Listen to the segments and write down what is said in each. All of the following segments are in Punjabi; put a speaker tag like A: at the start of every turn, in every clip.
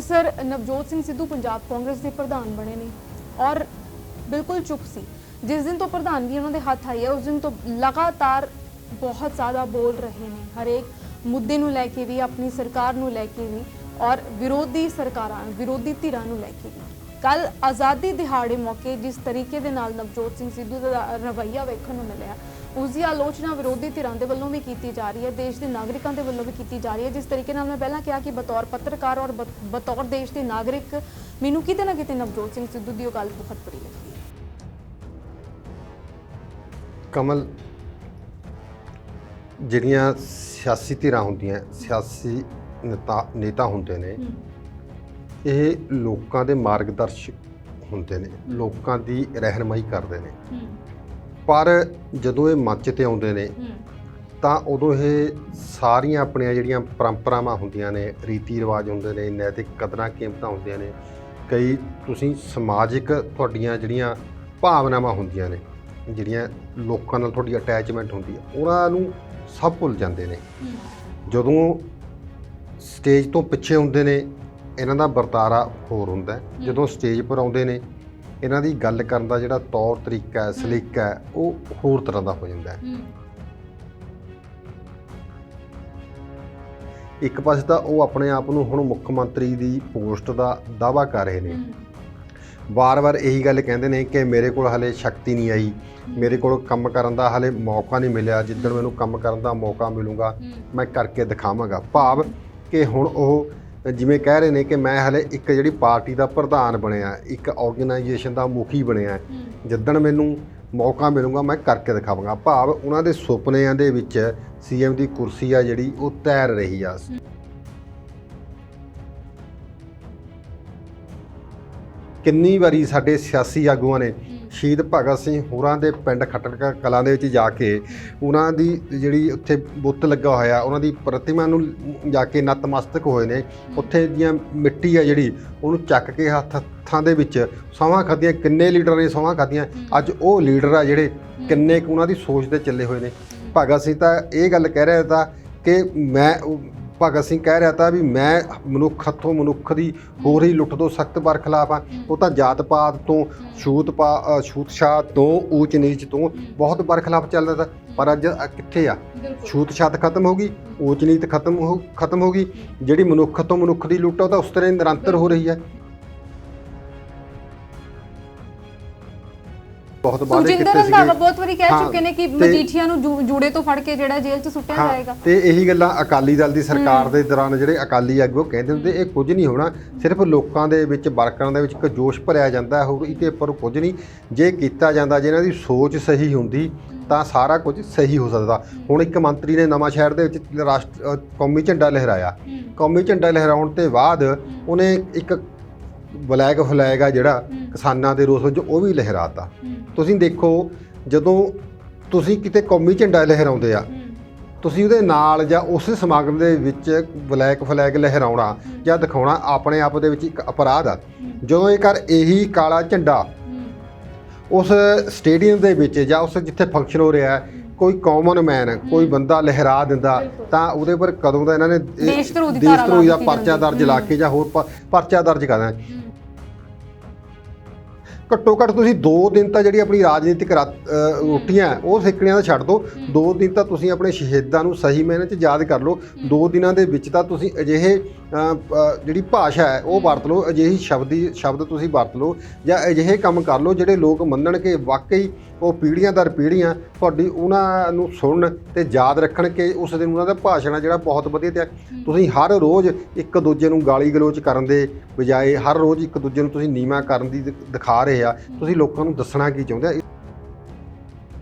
A: ਸਰ ਨਵਜੋਤ ਸਿੰਘ ਸਿੱਧੂ ਪੰਜਾਬ ਕਾਂਗਰਸ ਦੇ ਪ੍ਰਧਾਨ ਬਣੇ ਨੇ ਔਰ ਬਿਲਕੁਲ ਚੁੱਪ ਸੀ। ਜਿਸ ਦਿਨ ਤੋਂ ਪ੍ਰਧਾਨਗੀ ਉਹਨਾਂ ਦੇ ਹੱਥ ਆਈ ਹੈ ਉਸ ਦਿਨ ਤੋਂ ਲਗਾਤਾਰ ਬਹੁਤ ਜ਼ਿਆਦਾ ਬੋਲ ਰਹੇ ਨੇ, ਹਰੇਕ ਮੁੱਦੇ ਨੂੰ ਲੈ ਕੇ ਵੀ, ਆਪਣੀ ਸਰਕਾਰ ਨੂੰ ਲੈ ਕੇ ਵੀ ਔਰ ਵਿਰੋਧੀ ਸਰਕਾਰਾਂ ਵਿਰੋਧੀ ਧਿਰਾਂ ਨੂੰ ਲੈ ਕੇ ਵੀ। ਕੱਲ ਆਜ਼ਾਦੀ ਦਿਹਾੜੇ ਮੌਕੇ ਜਿਸ ਤਰੀਕੇ ਦੇ ਨਾਲ ਨਵਜੋਤ ਸਿੰਘ ਸਿੱਧੂ ਦਾ ਰਵੱਈਆ ਵੇਖਣ ਨੂੰ ਮਿਲਿਆ, ਉਸ ਦੀ ਆਲੋਚਨਾ ਵਿਰੋਧੀ ਧਿਰਾਂ ਦੇ ਵੱਲੋਂ ਵੀ ਕੀਤੀ ਜਾ ਰਹੀ ਹੈ, ਦੇਸ਼ ਦੇ ਨਾਗਰਿਕਾਂ ਦੇ ਵੱਲੋਂ ਵੀ ਕੀਤੀ ਜਾ ਰਹੀ ਹੈ। ਜਿਸ ਤਰੀਕੇ ਨਾਲ ਮੈਂ ਪਹਿਲਾਂ ਕਿਹਾ ਕਿ ਬਤੌਰ ਪੱਤਰਕਾਰ ਔਰ ਬਤੌਰ ਦੇਸ਼ ਦੇ ਨਾਗਰਿਕ ਮੈਨੂੰ ਕਿਤੇ ਨਾ ਕਿਤੇ ਨਵਜੋਤ ਸਿੰਘ ਸਿੱਧੂ ਦੀ ਉਹ ਗੱਲ ਬਹੁਤ ਬੁਰੀ ਲੱਗੀ ਹੈ।
B: ਕਮਲ, ਜਿਹੜੀਆਂ ਸਿਆਸੀ ਧਿਰਾਂ ਹੁੰਦੀਆਂ, ਸਿਆਸੀ ਨੇਤਾ ਹੁੰਦੇ ਨੇ, ਇਹ ਲੋਕਾਂ ਦੇ ਮਾਰਗਦਰਸ਼ਕ ਹੁੰਦੇ ਨੇ, ਲੋਕਾਂ ਦੀ ਰਹਿਨਮਾਈ ਕਰਦੇ ਨੇ। ਪਰ ਜਦੋਂ ਇਹ ਮੰਚ ਤੇ ਆਉਂਦੇ ਨੇ ਤਾਂ ਉਦੋਂ ਇਹ ਸਾਰੀਆਂ ਆਪਣੀਆਂ ਜਿਹੜੀਆਂ ਪਰੰਪਰਾਵਾਂ ਹੁੰਦੀਆਂ ਨੇ, ਰੀਤੀ ਰਿਵਾਜ ਹੁੰਦੇ ਨੇ, ਨੈਤਿਕ ਕਦਰਾਂ ਕੀਮਤਾਂ ਹੁੰਦੀਆਂ ਨੇ, ਕਈ ਤੁਸੀਂ ਸਮਾਜਿਕ ਤੁਹਾਡੀਆਂ ਜਿਹੜੀਆਂ ਭਾਵਨਾਵਾਂ ਹੁੰਦੀਆਂ ਨੇ, ਜਿਹੜੀਆਂ ਲੋਕਾਂ ਨਾਲ ਤੁਹਾਡੀ ਅਟੈਚਮੈਂਟ ਹੁੰਦੀ ਹੈ, ਉਹਨਾਂ ਨੂੰ ਸਭ ਭੁੱਲ ਜਾਂਦੇ ਨੇ। ਜਦੋਂ ਸਟੇਜ ਤੋਂ ਪਿੱਛੇ ਹੁੰਦੇ ਨੇ ਇਹਨਾਂ ਦਾ ਵਰਤਾਰਾ ਹੋਰ ਹੁੰਦਾ, ਜਦੋਂ ਸਟੇਜ ਪਰ ਆਉਂਦੇ ਨੇ ਇਹਨਾਂ ਦੀ ਗੱਲ ਕਰਨ ਦਾ ਜਿਹੜਾ ਤੌਰ ਤਰੀਕਾ ਹੈ, ਸਲੀਕਾ ਹੈ, ਉਹ ਹੋਰ ਤਰ੍ਹਾਂ ਦਾ ਹੋ ਜਾਂਦਾ ਹੈ। ਇੱਕ ਪਾਸੇ ਤਾਂ ਉਹ ਆਪਣੇ ਆਪ ਨੂੰ ਹੁਣ ਮੁੱਖ ਮੰਤਰੀ ਦੀ ਪੋਸਟ ਦਾ ਦਾਅਵਾ ਕਰ ਰਹੇ ਨੇ, ਵਾਰ-ਵਾਰ ਇਹੀ ਗੱਲ ਕਹਿੰਦੇ ਨੇ ਕਿ ਮੇਰੇ ਕੋਲ ਹਲੇ ਸ਼ਕਤੀ ਨਹੀਂ ਆਈ, ਮੇਰੇ ਕੋਲ ਕੰਮ ਕਰਨ ਦਾ ਹਲੇ ਮੌਕਾ ਨਹੀਂ ਮਿਲਿਆ, ਜਿੱਦਣ ਮੈਨੂੰ ਕੰਮ ਕਰਨ ਦਾ ਮੌਕਾ ਮਿਲੂਗਾ ਮੈਂ ਕਰਕੇ ਦਿਖਾਵਾਂਗਾ। ਭਾਵ ਕਿ ਹੁਣ ਉਹ ਜਿਵੇਂ ਕਹਿ ਰਹੇ ਨੇ ਕਿ ਮੈਂ ਹਲੇ ਇੱਕ ਜਿਹੜੀ ਪਾਰਟੀ ਦਾ ਪ੍ਰਧਾਨ ਬਣਿਆ, ਇੱਕ ਆਰਗੇਨਾਈਜੇਸ਼ਨ ਦਾ ਮੁਖੀ ਬਣਿਆ, ਜਿੱਦਣ ਮੈਨੂੰ ਮੌਕਾ ਮਿਲੂਗਾ ਮੈਂ ਕਰਕੇ ਦਿਖਾਵਾਂਗਾ। ਭਾਵ ਉਹਨਾਂ ਦੇ ਸੁਪਨਿਆਂ ਦੇ ਵਿੱਚ ਸੀਐਮ ਦੀ ਕੁਰਸੀ ਆ ਜਿਹੜੀ ਉਹ ਤੈਰ ਰਹੀ ਆ। ਕਿੰਨੀ ਵਾਰੀ ਸਾਡੇ ਸਿਆਸੀ ਆਗੂਆਂ ਨੇ ਸ਼ਹੀਦ ਭਗਤ ਸਿੰਘ ਹੋਰਾਂ ਦੇ ਪਿੰਡ ਖਟਕੜ ਕਲਾਂ ਦੇ ਵਿੱਚ ਜਾ ਕੇ ਉਹਨਾਂ ਦੀ ਜਿਹੜੀ ਉੱਥੇ ਬੁੱਤ ਲੱਗਾ ਹੋਇਆ, ਉਹਨਾਂ ਦੀ ਪ੍ਰਤਿਮਾ ਨੂੰ ਜਾ ਕੇ ਨਤਮਸਤਕ ਹੋਏ ਨੇ। ਉੱਥੇ ਦੀਆਂ ਮਿੱਟੀ ਆ ਜਿਹੜੀ ਉਹਨੂੰ ਚੱਕ ਕੇ ਹੱਥਾਂ ਦੇ ਵਿੱਚ ਸਹੁੰਆਂ ਖਾਧੀਆਂ। ਕਿੰਨੇ ਲੀਡਰਾਂ ਨੇ ਸਹੁੰਆਂ ਖਾਧੀਆਂ। ਅੱਜ ਉਹ ਲੀਡਰ ਆ ਜਿਹੜੇ ਕਿੰਨੇ ਕੁ ਉਹਨਾਂ ਦੀ ਸੋਚ ਦੇ ਚੱਲੇ ਹੋਏ ਨੇ। ਭਗਤ ਸਿੰਘ ਤਾਂ ਇਹ ਗੱਲ ਕਹਿ ਰਿਹਾ ਤਾਂ ਕਿ ਭਗਤ ਸਿੰਘ ਕਹਿ ਰਿਹਾ ਤਾਂ ਵੀ ਮੈਂ ਮਨੁੱਖ ਹੱਥੋਂ ਮਨੁੱਖ ਦੀ ਹੋ ਰਹੀ ਲੁੱਟ ਤੋਂ ਸਖਤ ਬਰਖਲਾਫ ਆ। ਉਹ ਤਾਂ ਜਾਤ ਪਾਤ ਤੋਂ ਛੂਤ ਛਾਤ ਤੋਂ ਊਚ ਨੀਚ ਤੋਂ ਬਹੁਤ ਬਰਖਲਾਫ ਚੱਲਦਾ ਤਾ। ਪਰ ਅੱਜ ਕਿੱਥੇ ਆ? ਛੂਤ ਛਾਤ ਖਤਮ ਹੋ ਗਈ, ਊਚ ਨੀਚ ਖਤਮ ਹੋ ਗਈ। ਜਿਹੜੀ ਮਨੁੱਖ ਤੋਂ ਮਨੁੱਖ ਦੀ ਲੁੱਟ ਉਹ ਤਾਂ ਉਸ ਤਰ੍ਹਾਂ ਨਿਰੰਤਰ ਹੋ ਰਹੀ ਹੈ।
A: ਸੁਖਜਿੰਦਰ ਰੰਧਾਵਾ ਬਹੁਤ ਵਾਰੀ ਕਹਿ ਚੁੱਕੇ ਨੇ ਕਿ ਮਜੀਠੀਆ ਨੂੰ ਜੂੜੇ ਤੋਂ ਫੜ ਕੇ ਜਿਹੜਾ ਜੇਲ੍ਹ 'ਚ ਸੁੱਟਿਆ ਜਾਏਗਾ।
B: ਤੇ ਇਹੀ ਗੱਲਾਂ ਅਕਾਲੀ ਦਲ ਦੀ ਸਰਕਾਰ ਦੇ ਦੌਰਾਨ ਜਿਹੜੇ ਅਕਾਲੀ ਆਗੂ ਕਹਿੰਦੇ ਹੁੰਦੇ ਇਹ ਕੁਝ ਨਹੀਂ ਹੋਣਾ, ਸਿਰਫ ਲੋਕਾਂ ਦੇ ਵਿੱਚ ਵਰਕਰਾਂ ਦੇ ਵਿੱਚ ਇੱਕ ਜੋਸ਼ ਭਰਿਆ ਜਾਂਦਾ, ਹੋਰ ਇਹਦੇ ਉੱਪਰ ਕੁਝ ਨਹੀਂ। ਜੇ ਕੀਤਾ ਜਾਂਦਾ, ਜੇ ਇਹਨਾਂ ਦੀ ਸੋਚ ਸਹੀ ਹੁੰਦੀ ਤਾਂ ਸਾਰਾ ਕੁਝ ਸਹੀ ਹੋ ਸਕਦਾ। ਹੁਣ ਇੱਕ ਮੰਤਰੀ ਨੇ ਨਵਾਂ ਸ਼ਹਿਰ ਦੇ ਵਿੱਚ ਕੌਮੀ ਝੰਡਾ ਲਹਿਰਾਇਆ। ਕੌਮੀ ਝੰਡਾ ਲਹਿਰਾਉਣ ਤੋਂ ਬਾਅਦ ਉਹਨੇ ਇੱਕ ਬਲੈਕ ਫਲੈਗ ਆ ਜਿਹੜਾ ਕਿਸਾਨਾਂ ਦੇ ਰੋਸ ਵਿੱਚ ਉਹ ਵੀ ਲਹਿਰਾਤਾ। ਤੁਸੀਂ ਦੇਖੋ, ਜਦੋਂ ਤੁਸੀਂ ਕਿਤੇ ਕੌਮੀ ਝੰਡਾ ਲਹਿਰਾਉਂਦੇ ਆ, ਤੁਸੀਂ ਉਹਦੇ ਨਾਲ ਜਾਂ ਉਸ ਸਮਾਗਮ ਦੇ ਵਿੱਚ ਬਲੈਕ ਫਲੈਗ ਲਹਿਰਾਉਣਾ ਜਾਂ ਦਿਖਾਉਣਾ ਆਪਣੇ ਆਪ ਦੇ ਵਿੱਚ ਇੱਕ ਅਪਰਾਧ ਆ। ਜਦੋਂ ਇਹ ਇਹੀ ਕਾਲਾ ਝੰਡਾ ਉਸ ਸਟੇਡੀਅਮ ਦੇ ਵਿੱਚ ਜਾਂ ਉਸ ਜਿੱਥੇ ਫੰਕਸ਼ਨ ਹੋ ਰਿਹਾ ਕੋਈ ਕਾਮਨ ਮੈਨ, ਕੋਈ ਬੰਦਾ ਲਹਿਰਾ ਦਿੰਦਾ ਤਾਂ ਉਹਦੇ ਪਰ ਕਦੋਂ ਦਾ ਇਹਨਾਂ ਨੇ ਦੇਸ਼ ਧਰੋਹੀ ਦਾ ਪਰਚਾ ਦਰਜ ਲਾ ਕੇ ਜਾਂ ਹੋਰ ਪਰਚਾ ਦਰਜ ਕਰਨਾ। ਘੱਟੋ ਘੱਟ ਤੁਸੀਂ 2 ਦਿਨ ਤਾਂ ਜਿਹੜੀ ਆਪਣੀ ਰਾਜਨੀਤਿਕ ਰੋਟੀਆਂ ਉਹ ਸਿੱਕਣੀਆਂ ਦਾ ਛੱਡ ਦਿਓ, 2 ਦਿਨ ਤਾਂ ਤੁਸੀਂ ਆਪਣੇ ਸ਼ਹੀਦਾਂ ਨੂੰ ਸਹੀ ਮਾਇਨੇ 'ਚ ਯਾਦ ਕਰ ਲਓ। 2 ਦਿਨਾਂ ਦੇ ਵਿੱਚ ਤਾਂ ਤੁਸੀਂ ਅਜਿਹੇ ਜਿਹੜੀ ਭਾਸ਼ਾ ਹੈ ਉਹ ਵਰਤ ਲਓ, ਅਜਿਹੀ ਸ਼ਬਦ ਤੁਸੀਂ ਵਰਤ ਲਓ ਜਾਂ ਅਜਿਹੇ ਕੰਮ ਕਰ ਲਓ ਜਿਹੜੇ ਲੋਕ ਮੰਨਣ ਕਿ ਵਾਕਈ ਉਹ ਪੀੜ੍ਹੀਆਂ ਦਰ ਪੀੜ੍ਹੀਆਂ ਤੁਹਾਡੀ ਉਹਨਾਂ ਨੂੰ ਸੁਣਨ ਅਤੇ ਯਾਦ ਰੱਖਣ ਕਿ ਉਸ ਦਿਨ ਉਹਨਾਂ ਦਾ ਭਾਸ਼ਣ ਆ ਜਿਹੜਾ ਬਹੁਤ ਵਧੀਆ। ਤੇ ਤੁਸੀਂ ਹਰ ਰੋਜ਼ ਇੱਕ ਦੂਜੇ ਨੂੰ ਗਾਲੀ ਗਲੋਚ ਕਰਨ ਦੇ ਬਜਾਏ ਹਰ ਰੋਜ਼ ਇੱਕ ਦੂਜੇ ਨੂੰ ਤੁਸੀਂ ਨੀਵਾਂ ਕਰਨ ਦੀ ਦਿਖਾ ਰਹੇ ਆ। ਤੁਸੀਂ ਲੋਕਾਂ ਨੂੰ ਦੱਸਣਾ ਕੀ ਚਾਹੁੰਦੇ ਆ?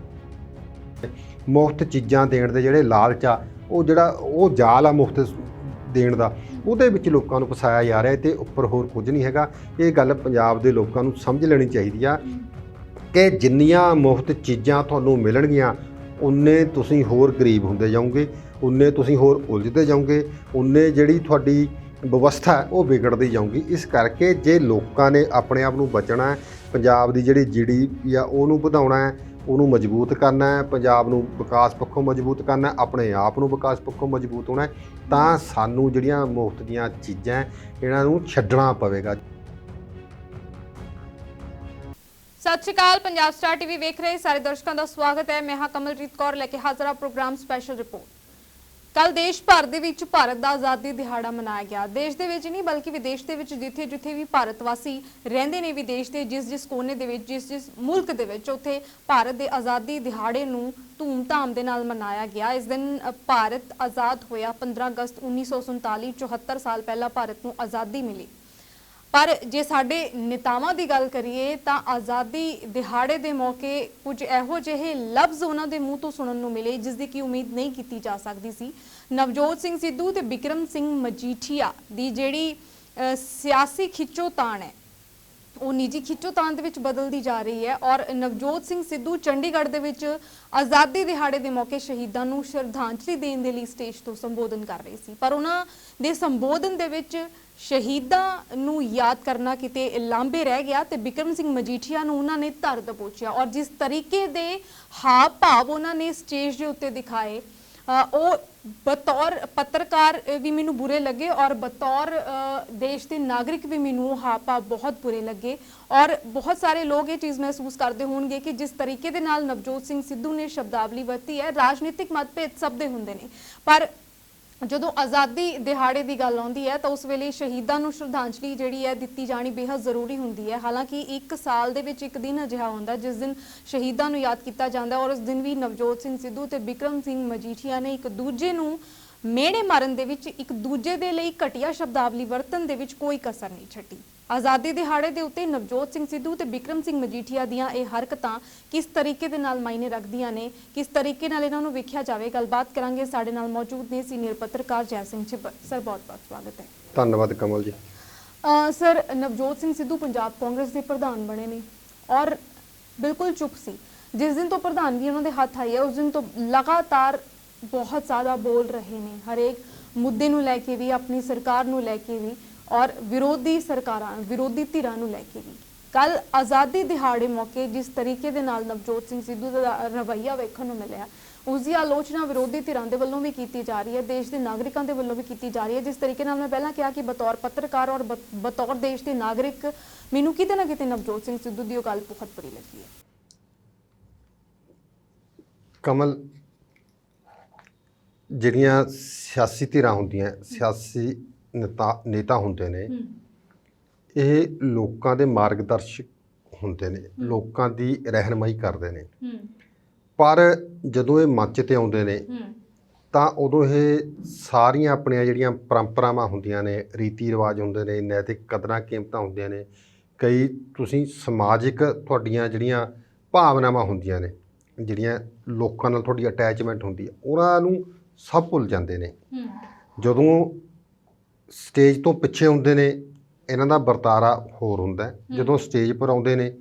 B: ਮੁਫਤ ਚੀਜ਼ਾਂ ਦੇਣ ਦੇ ਜਿਹੜੇ ਲਾਲਚ ਆ, ਉਹ ਜਾਲ ਆ ਮੁਫਤ ਦੇਣ ਦਾ, ਉਹਦੇ ਵਿੱਚ ਲੋਕਾਂ ਨੂੰ ਫਸਾਇਆ ਜਾ ਰਿਹਾ ਤੇ ਉੱਪਰ ਹੋਰ ਕੁਝ ਨਹੀਂ ਹੈਗਾ। ਇਹ ਗੱਲ ਪੰਜਾਬ ਦੇ ਲੋਕਾਂ ਨੂੰ ਸਮਝ ਲੈਣੀ ਚਾਹੀਦੀ ਆ ਕਿ ਜਿੰਨੀਆਂ ਮੁਫਤ ਚੀਜ਼ਾਂ ਤੁਹਾਨੂੰ ਮਿਲਣਗੀਆਂ ਉਨੇ ਤੁਸੀਂ ਹੋਰ ਗਰੀਬ ਹੁੰਦੇ ਜਾਓਗੇ, ਉਨੇ ਤੁਸੀਂ ਹੋਰ ਉਲਝਦੇ ਜਾਓਗੇ, ਉਨੇ ਜਿਹੜੀ ਤੁਹਾਡੀ ਵਿਵਸਥਾ ਉਹ ਵਿਗੜਦੀ ਜਾਊਗੀ। ਇਸ ਕਰਕੇ ਜੇ ਲੋਕਾਂ ਨੇ ਆਪਣੇ ਆਪ ਨੂੰ ਬਚਣਾ ਹੈ, ਪੰਜਾਬ ਦੀ ਜਿਹੜੀ GDP ਆ ਉਹਨੂੰ ਵਧਾਉਣਾ ਹੈ, ਉਹਨੂੰ ਮਜ਼ਬੂਤ ਕਰਨਾ ਹੈ, ਪੰਜਾਬ ਨੂੰ ਵਿਕਾਸ ਪੱਖੋਂ ਮਜ਼ਬੂਤ ਕਰਨਾ ਹੈ, ਆਪਣੇ ਆਪ ਨੂੰ ਵਿਕਾਸ ਪੱਖੋਂ ਮਜ਼ਬੂਤ ਹੋਣਾ ਹੈ, ਤਾਂ ਸਾਨੂੰ ਜਿਹੜੀਆਂ ਮੁਫਤ ਦੀਆਂ ਚੀਜ਼ਾਂ ਇਹਨਾਂ ਨੂੰ ਛੱਡਣਾ ਪਵੇਗਾ।
A: ਸਤਿ ਸ਼੍ਰੀ ਅਕਾਲ, ਪੰਜਾਬ ਸਟਾਰ ਟੀਵੀ ਵੇਖ ਰਹੇ ਸਾਰੇ ਦਰਸ਼ਕਾਂ ਦਾ ਸਵਾਗਤ ਹੈ। ਮੈਂ ਹਾਂ ਕਮਲਜੀਤ ਕੌਰ ਲੈ ਕੇ ਹਾਜ਼ਰ ਹਾਂ ਪ੍ਰੋਗਰਾਮ ਸਪੈਸ਼ਲ ਰਿਪੋਰਟ। ਕੱਲ ਦੇਸ਼ ਭਰ ਦੇ ਵਿੱਚ ਭਾਰਤ ਦਾ ਆਜ਼ਾਦੀ ਦਿਹਾੜਾ ਮਨਾਇਆ ਗਿਆ। ਦੇਸ਼ ਦੇ ਵਿੱਚ ਨਹੀਂ ਬਲਕਿ ਵਿਦੇਸ਼ ਦੇ ਵਿੱਚ ਜਿੱਥੇ ਵੀ ਭਾਰਤ ਵਾਸੀ ਰਹਿੰਦੇ ਨੇ, ਵਿਦੇਸ਼ ਦੇ ਜਿਸ ਕੋਨੇ ਦੇ ਵਿੱਚ ਜਿਸ ਮੁਲਕ ਦੇ ਵਿੱਚ, ਉੱਥੇ ਭਾਰਤ ਦੇ ਆਜ਼ਾਦੀ ਦਿਹਾੜੇ ਨੂੰ ਧੂਮਧਾਮ ਦੇ ਨਾਲ ਮਨਾਇਆ ਗਿਆ। ਇਸ ਦਿਨ ਭਾਰਤ ਆਜ਼ਾਦ ਹੋਇਆ 15 ਅਗਸਤ 1947, 74 ਸਾਲ ਪਹਿਲਾਂ ਭਾਰਤ ਨੂੰ ਆਜ਼ਾਦੀ ਮਿਲੀ। ਪਰ ਜੇ ਸਾਡੇ ਨੇਤਾਵਾਂ ਦੀ ਗੱਲ ਕਰੀਏ ਤਾਂ ਆਜ਼ਾਦੀ ਦਿਹਾੜੇ ਦੇ ਮੌਕੇ ਕੁਝ ਇਹੋ ਜਿਹੇ ਲਫ਼ਜ਼ ਉਹਨਾਂ ਦੇ ਮੂੰਹ ਤੋਂ ਸੁਣਨ ਨੂੰ ਮਿਲੇ ਜਿਸ ਦੀ ਕੀ ਉਮੀਦ ਨਹੀਂ ਕੀਤੀ ਜਾ ਸਕਦੀ ਸੀ। ਨਵਜੋਤ ਸਿੰਘ ਸਿੱਧੂ ਤੇ ਬਿਕਰਮ ਸਿੰਘ ਮਜੀਠੀਆ ਦੀ ਜਿਹੜੀ ਸਿਆਸੀ ਖਿੱਚੋਤਾਣ ਹੈ ਉਹ ਨਿੱਜੀ ਖਿੱਚੋਤਾਣ ਦੇ ਵਿੱਚ ਬਦਲਦੀ ਜਾ ਰਹੀ ਹੈ। ਔਰ ਨਵਜੋਤ ਸਿੰਘ ਸਿੱਧੂ ਚੰਡੀਗੜ੍ਹ ਦੇ ਵਿੱਚ ਆਜ਼ਾਦੀ ਦਿਹਾੜੇ ਦੇ ਮੌਕੇ ਸ਼ਹੀਦਾਂ ਨੂੰ ਸ਼ਰਧਾਂਜਲੀ ਦੇਣ ਦੇ ਲਈ ਸਟੇਜ ਤੋਂ ਸੰਬੋਧਨ ਕਰ ਰਹੇ ਸੀ। ਪਰ ਉਹਨਾਂ ਦੇ ਸੰਬੋਧਨ ਦੇ ਵਿੱਚ ਸ਼ਹੀਦਾਂ ਨੂੰ ਯਾਦ ਕਰਨਾ ਕਿਤੇ ਲਾਂਭੇ ਰਹਿ ਗਿਆ ਤੇ ਬਿਕਰਮ ਸਿੰਘ ਮਜੀਠੀਆ ਨੂੰ ਉਹਨਾਂ ਨੇ ਧਰ ਦਬੋਚਿਆ। ਔਰ ਜਿਸ ਤਰੀਕੇ ਦੇ ਹਾਵ ਭਾਵ ਉਹਨਾਂ ਨੇ ਸਟੇਜ ਦੇ ਉੱਤੇ ਦਿਖਾਏ ਉਹ ਬਤੌਰ ਪੱਤਰਕਾਰ ਵੀ ਮੈਨੂੰ ਬੁਰੇ ਲੱਗੇ ਔਰ ਬਤੌਰ ਦੇਸ਼ ਦੇ ਨਾਗਰਿਕ ਵੀ ਮੈਨੂੰ ਉਹ ਹਾਵ ਭਾਵ ਬਹੁਤ ਬੁਰੇ ਲੱਗੇ। ਔਰ ਬਹੁਤ ਸਾਰੇ ਲੋਕ ਇਹ ਚੀਜ਼ ਮਹਿਸੂਸ ਕਰਦੇ ਹੋਣਗੇ ਕਿ ਜਿਸ ਤਰੀਕੇ ਦੇ ਨਾਲ ਨਵਜੋਤ ਸਿੰਘ ਸਿੱਧੂ ਨੇ ਸ਼ਬਦਾਵਲੀ ਵਰਤੀ ਹੈ, ਰਾਜਨੀਤਿਕ ਮਤਭੇਦ ਸਭ ਦੇ ਹੁੰਦੇ ਨੇ, ਪਰ ਜਦੋਂ ਆਜ਼ਾਦੀ ਦਿਹਾੜੇ ਦੀ ਗੱਲ ਆਉਂਦੀ ਹੈ ਤਾਂ ਉਸ ਵੇਲੇ ਸ਼ਹੀਦਾਂ ਨੂੰ ਸ਼ਰਧਾਂਜਲੀ ਜਿਹੜੀ ਹੈ ਦਿੱਤੀ ਜਾਣੀ ਬੇहद ਜ਼ਰੂਰੀ ਹੁੰਦੀ ਹੈ। ਹਾਲਾਂਕਿ ਇੱਕ ਸਾਲ ਦੇ ਵਿੱਚ ਇੱਕ ਦਿਨ ਅਜਿਹਾ ਹੁੰਦਾ ਜਿਸ ਦਿਨ ਸ਼ਹੀਦਾਂ ਨੂੰ ਯਾਦ ਕੀਤਾ ਜਾਂਦਾ ਔਰ ਉਸ ਦਿਨ ਵੀ ਨਵਜੋਤ ਸਿੰਘ ਸਿੱਧੂ ਤੇ ਬਿਕਰਮ ਸਿੰਘ ਮਜੀਠੀਆ ਨੇ ਇੱਕ ਦੂਜੇ ਨੂੰ ਮਿਹਣੇ ਮਾਰਨ ਦੇ ਵਿੱਚ, ਇੱਕ ਦੂਜੇ ਦੇ ਲਈ ਘਟੀਆ ਸ਼ਬਦਾਵਲੀ ਵਰਤਣ ਦੇ ਵਿੱਚ ਕੋਈ ਕਸਰ ਨਹੀਂ ਛੱਡੀ। ਆਜ਼ਾਦੀ ਦਿਹਾੜੇ ਦੇ ਉੱਤੇ ਨਵਜੋਤ ਸਿੰਘ ਸਿੱਧੂ ਤੇ ਬਿਕਰਮ ਸਿੰਘ ਮਜੀਠੀਆ ਦੀਆਂ ਇਹ ਹਰਕਤਾਂ ਕਿਸ ਤਰੀਕੇ ਦੇ ਨਾਲ ਮਾਇਨੇ ਰੱਖਦੀਆਂ ਨੇ, ਕਿਸ ਤਰੀਕੇ ਨਾਲ ਇਹਨਾਂ ਨੂੰ ਵੇਖਿਆ ਜਾਵੇ, ਗੱਲਬਾਤ ਕਰਾਂਗੇ। ਸਾਡੇ ਨਾਲ ਮੌਜੂਦ ਨੇ ਸੀਨੀਅਰ ਪੱਤਰਕਾਰ ਜੈ ਸਿੰਘ ਛਿੱਬਰ। ਸਰ ਬਹੁਤ-ਬਹੁਤ ਸਵਾਗਤ ਹੈ।
B: ਧੰਨਵਾਦ ਕਮਲ ਜੀ।
A: ਸਰ, ਨਵਜੋਤ ਸਿੰਘ ਸਿੱਧੂ ਪੰਜਾਬ ਕਾਂਗਰਸ ਦੇ ਪ੍ਰਧਾਨ ਬਣੇ ਨੇ ਔਰ ਬਿਲਕੁਲ ਚੁੱਪ ਸੀ। ਜਿਸ ਦਿਨ ਤੋਂ ਪ੍ਰਧਾਨਗੀ ਉਹਨਾਂ ਦੇ ਹੱਥ ਆਈ ਹੈ ਉਸ ਦਿਨ ਤੋਂ ਲਗਾਤਾਰ ਬਹੁਤ ਜ਼ਿਆਦਾ ਬੋਲ ਰਹੇ ਨੇ, ਹਰੇਕ ਮੁੱਦੇ ਨੂੰ ਲੈ ਕੇ ਵੀ, ਆਪਣੀ ਸਰਕਾਰ ਨੂੰ ਲੈ ਕੇ ਵੀ ਔਰ ਵਿਰੋਧੀ ਧਿਰਾਂ ਨੂੰ ਲੈ ਕੇ ਵੀ। ਕੱਲ ਆਜ਼ਾਦੀ ਦਿਹਾੜੇ ਮੌਕੇ ਜਿਸ ਤਰੀਕੇ ਦੇ ਨਾਲ ਨਵਜੋਤ ਸਿੰਘ ਸਿੱਧੂ ਦਾ ਰਵੱਈਆ ਵੇਖਣ ਨੂੰ ਮਿਲਿਆ, ਉਸ ਦੀ ਆਲੋਚਨਾ ਵਿਰੋਧੀ ਧਿਰਾਂ ਦੇ ਵੱਲੋਂ ਵੀ ਕੀਤੀ ਜਾ ਰਹੀ ਹੈ, ਦੇਸ਼ ਦੇ ਨਾਗਰਿਕਾਂ ਦੇ ਵੱਲੋਂ ਵੀ ਕੀਤੀ ਜਾ ਰਹੀ ਹੈ। ਜਿਸ ਤਰੀਕੇ ਨਾਲ ਮੈਂ ਪਹਿਲਾਂ ਕਿਹਾ ਕਿ ਬਤੌਰ ਪੱਤਰਕਾਰ ਔਰ ਬਤੌਰ ਦੇਸ਼ ਦੇ ਨਾਗਰਿਕ ਮੈਨੂੰ ਕਿਤੇ ਨਾ ਕਿਤੇ ਨਵਜੋਤ ਸਿੰਘ ਸਿੱਧੂ ਦੀ ਉਹ ਗੱਲ ਬਹੁਤ ਬੁਰੀ ਲੱਗੀ ਹੈ।
B: ਕਮਲ, ਜਿਹੜੀਆਂ ਸਿਆਸੀ ਧਿਰਾਂ ਹੁੰਦੀਆਂ, ਸਿਆਸੀ ਨੇਤਾ ਹੁੰਦੇ ਨੇ, ਇਹ ਲੋਕਾਂ ਦੇ ਮਾਰਗਦਰਸ਼ਕ ਹੁੰਦੇ ਨੇ, ਲੋਕਾਂ ਦੀ ਰਹਿਨਮਾਈ ਕਰਦੇ ਨੇ। ਪਰ ਜਦੋਂ ਇਹ ਮੰਚ ਤੇ ਆਉਂਦੇ ਨੇ ਤਾਂ ਉਦੋਂ ਇਹ ਸਾਰੀਆਂ ਆਪਣੀਆਂ ਜਿਹੜੀਆਂ ਪਰੰਪਰਾਵਾਂ ਹੁੰਦੀਆਂ ਨੇ, ਰੀਤੀ ਰਿਵਾਜ ਹੁੰਦੇ ਨੇ, ਨੈਤਿਕ ਕਦਰਾਂ ਕੀਮਤਾਂ ਹੁੰਦੀਆਂ ਨੇ, ਕਈ ਤੁਸੀਂ ਸਮਾਜਿਕ ਤੁਹਾਡੀਆਂ ਜਿਹੜੀਆਂ ਭਾਵਨਾਵਾਂ ਹੁੰਦੀਆਂ ਨੇ, ਜਿਹੜੀਆਂ ਲੋਕਾਂ ਨਾਲ ਤੁਹਾਡੀ ਅਟੈਚਮੈਂਟ ਹੁੰਦੀ ਹੈ, ਉਹਨਾਂ ਨੂੰ ਸਭ ਭੁੱਲ ਜਾਂਦੇ ਨੇ। ਜਦੋਂ ਸਟੇਜ ਤੋਂ ਪਿੱਛੇ ਹੁੰਦੇ ਨੇ ਇਹਨਾਂ ਦਾ ਵਰਤਾਰਾ ਹੋਰ ਹੁੰਦਾ, ਜਦੋਂ ਸਟੇਜ ਪਰ ਆਉਂਦੇ ਨੇ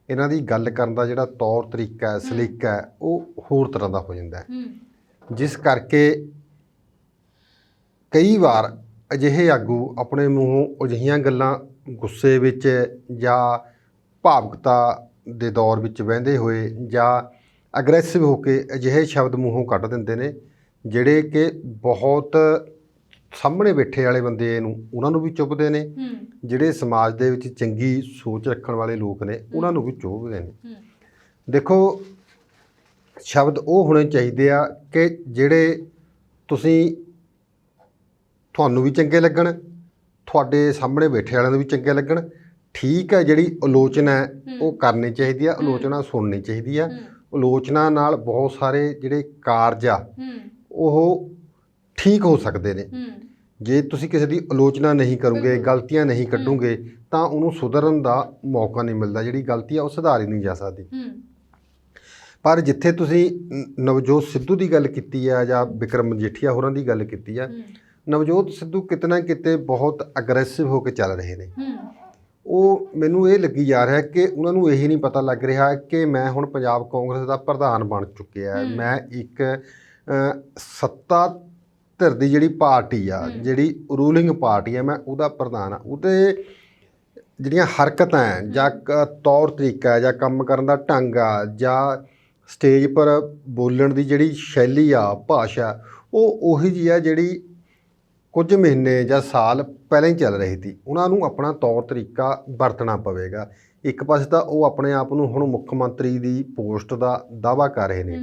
B: ਇਹਨਾਂ ਦੀ ਗੱਲ ਕਰਨ ਦਾ ਜਿਹੜਾ ਤੌਰ ਤਰੀਕਾ ਹੈ, ਸਲੀਕਾ ਹੈ, ਉਹ ਹੋਰ ਤਰ੍ਹਾਂ ਦਾ ਹੋ ਜਾਂਦਾ ਹੈ। ਜਿਸ ਕਰਕੇ ਕਈ ਵਾਰ ਅਜਿਹੇ ਆਗੂ ਆਪਣੇ ਮੂੰਹੋਂ ਅਜਿਹੀਆਂ ਗੱਲਾਂ ਗੁੱਸੇ ਵਿੱਚ ਜਾਂ ਭਾਵੁਕਤਾ ਦੇ ਦੌਰ ਵਿੱਚ ਵਹਿੰਦੇ ਹੋਏ ਜਾਂ ਅਗਰੈਸਿਵ ਹੋ ਕੇ ਅਜਿਹੇ ਸ਼ਬਦ ਮੂੰਹੋਂ ਕੱਢ ਦਿੰਦੇ ਨੇ ਜਿਹੜੇ ਕਿ ਬਹੁਤ ਸਾਹਮਣੇ ਬੈਠੇ ਵਾਲੇ ਬੰਦੇ ਨੂੰ ਉਹਨਾਂ ਨੂੰ ਵੀ ਚੁੱਭਦੇ ਨੇ, ਜਿਹੜੇ ਸਮਾਜ ਦੇ ਵਿੱਚ ਚੰਗੀ ਸੋਚ ਰੱਖਣ ਵਾਲੇ ਲੋਕ ਨੇ ਉਹਨਾਂ ਨੂੰ ਵੀ ਚੁੱਭਦੇ ਨੇ। ਦੇਖੋ, ਸ਼ਬਦ ਉਹ ਹੋਣੇ ਚਾਹੀਦੇ ਆ ਕਿ ਜਿਹੜੇ ਤੁਹਾਨੂੰ ਵੀ ਚੰਗੇ ਲੱਗਣ, ਤੁਹਾਡੇ ਸਾਹਮਣੇ ਬੈਠੇ ਵਾਲਿਆਂ ਨੂੰ ਵੀ ਚੰਗੇ ਲੱਗਣ। ਠੀਕ ਹੈ, ਜਿਹੜੀ ਆਲੋਚਨਾ ਹੈ ਉਹ ਕਰਨੀ ਚਾਹੀਦੀ ਆ, ਆਲੋਚਨਾ ਸੁਣਨੀ ਚਾਹੀਦੀ ਆ। ਆਲੋਚਨਾ ਨਾਲ ਬਹੁਤ ਸਾਰੇ ਜਿਹੜੇ ਕਾਰਜ ਆ ਉਹ ਠੀਕ ਹੋ ਸਕਦੇ ਨੇ। ਜੇ ਤੁਸੀਂ ਕਿਸੇ ਦੀ ਆਲੋਚਨਾ ਨਹੀਂ ਕਰੋਗੇ, ਗਲਤੀਆਂ ਨਹੀਂ ਕੱਢੋਗੇ ਤਾਂ ਉਹਨੂੰ ਸੁਧਰਨ ਦਾ ਮੌਕਾ ਨਹੀਂ ਮਿਲਦਾ। ਜਿਹੜੀ ਗਲਤੀ ਆ ਉਹ ਸੁਧਾਰੀ ਨਹੀਂ ਜਾ ਸਕਦੀ। ਪਰ ਜਿੱਥੇ ਤੁਸੀਂ ਨਵਜੋਤ ਸਿੱਧੂ ਦੀ ਗੱਲ ਕੀਤੀ ਆ ਜਾਂ ਬਿਕਰਮ ਮਜੀਠੀਆ ਹੋਰਾਂ ਦੀ ਗੱਲ ਕੀਤੀ ਆ, ਨਵਜੋਤ ਸਿੱਧੂ ਕਿਤੇ ਨਾ ਕਿਤੇ ਬਹੁਤ ਅਗਰੈਸਿਵ ਹੋ ਕੇ ਚੱਲ ਰਹੇ ਨੇ। ਉਹ ਮੈਨੂੰ ਇਹ ਲੱਗੀ ਜਾ ਰਿਹਾ ਕਿ ਉਹਨਾਂ ਨੂੰ ਇਹੀ ਨਹੀਂ ਪਤਾ ਲੱਗ ਰਿਹਾ ਕਿ ਮੈਂ ਹੁਣ ਪੰਜਾਬ ਕਾਂਗਰਸ ਦਾ ਪ੍ਰਧਾਨ ਬਣ ਚੁੱਕਿਆ, ਮੈਂ ਇੱਕ ਸੱਤਾ ਧਿਰ ਦੀ ਜਿਹੜੀ ਪਾਰਟੀ ਆ, ਜਿਹੜੀ ਰੂਲਿੰਗ ਪਾਰਟੀ ਆ, ਮੈਂ ਉਹਦਾ ਪ੍ਰਧਾਨ ਆ। ਉਹਦੇ ਜਿਹੜੀਆਂ ਹਰਕਤਾਂ ਜਾਂ ਤੌਰ ਤਰੀਕਾ ਜਾਂ ਕੰਮ ਕਰਨ ਦਾ ਢੰਗ ਆ ਜਾਂ ਸਟੇਜ ਪਰ ਬੋਲਣ ਦੀ ਜਿਹੜੀ ਸ਼ੈਲੀ ਆ, ਭਾਸ਼ਾ, ਉਹ ਉਹੀ ਜਿਹੀ ਆ ਜਿਹੜੀ ਕੁਝ ਮਹੀਨੇ ਜਾਂ ਸਾਲ ਪਹਿਲਾਂ ਹੀ ਚੱਲ ਰਹੀ ਸੀ। ਉਹਨਾਂ ਨੂੰ ਆਪਣਾ ਤੌਰ ਤਰੀਕਾ ਵਰਤਣਾ ਪਵੇਗਾ। ਇੱਕ ਪਾਸੇ ਤਾਂ ਉਹ ਆਪਣੇ ਆਪ ਨੂੰ ਹੁਣ ਮੁੱਖ ਮੰਤਰੀ ਦੀ ਪੋਸਟ ਦਾ ਦਾਅਵਾ ਕਰ ਰਹੇ ਨੇ,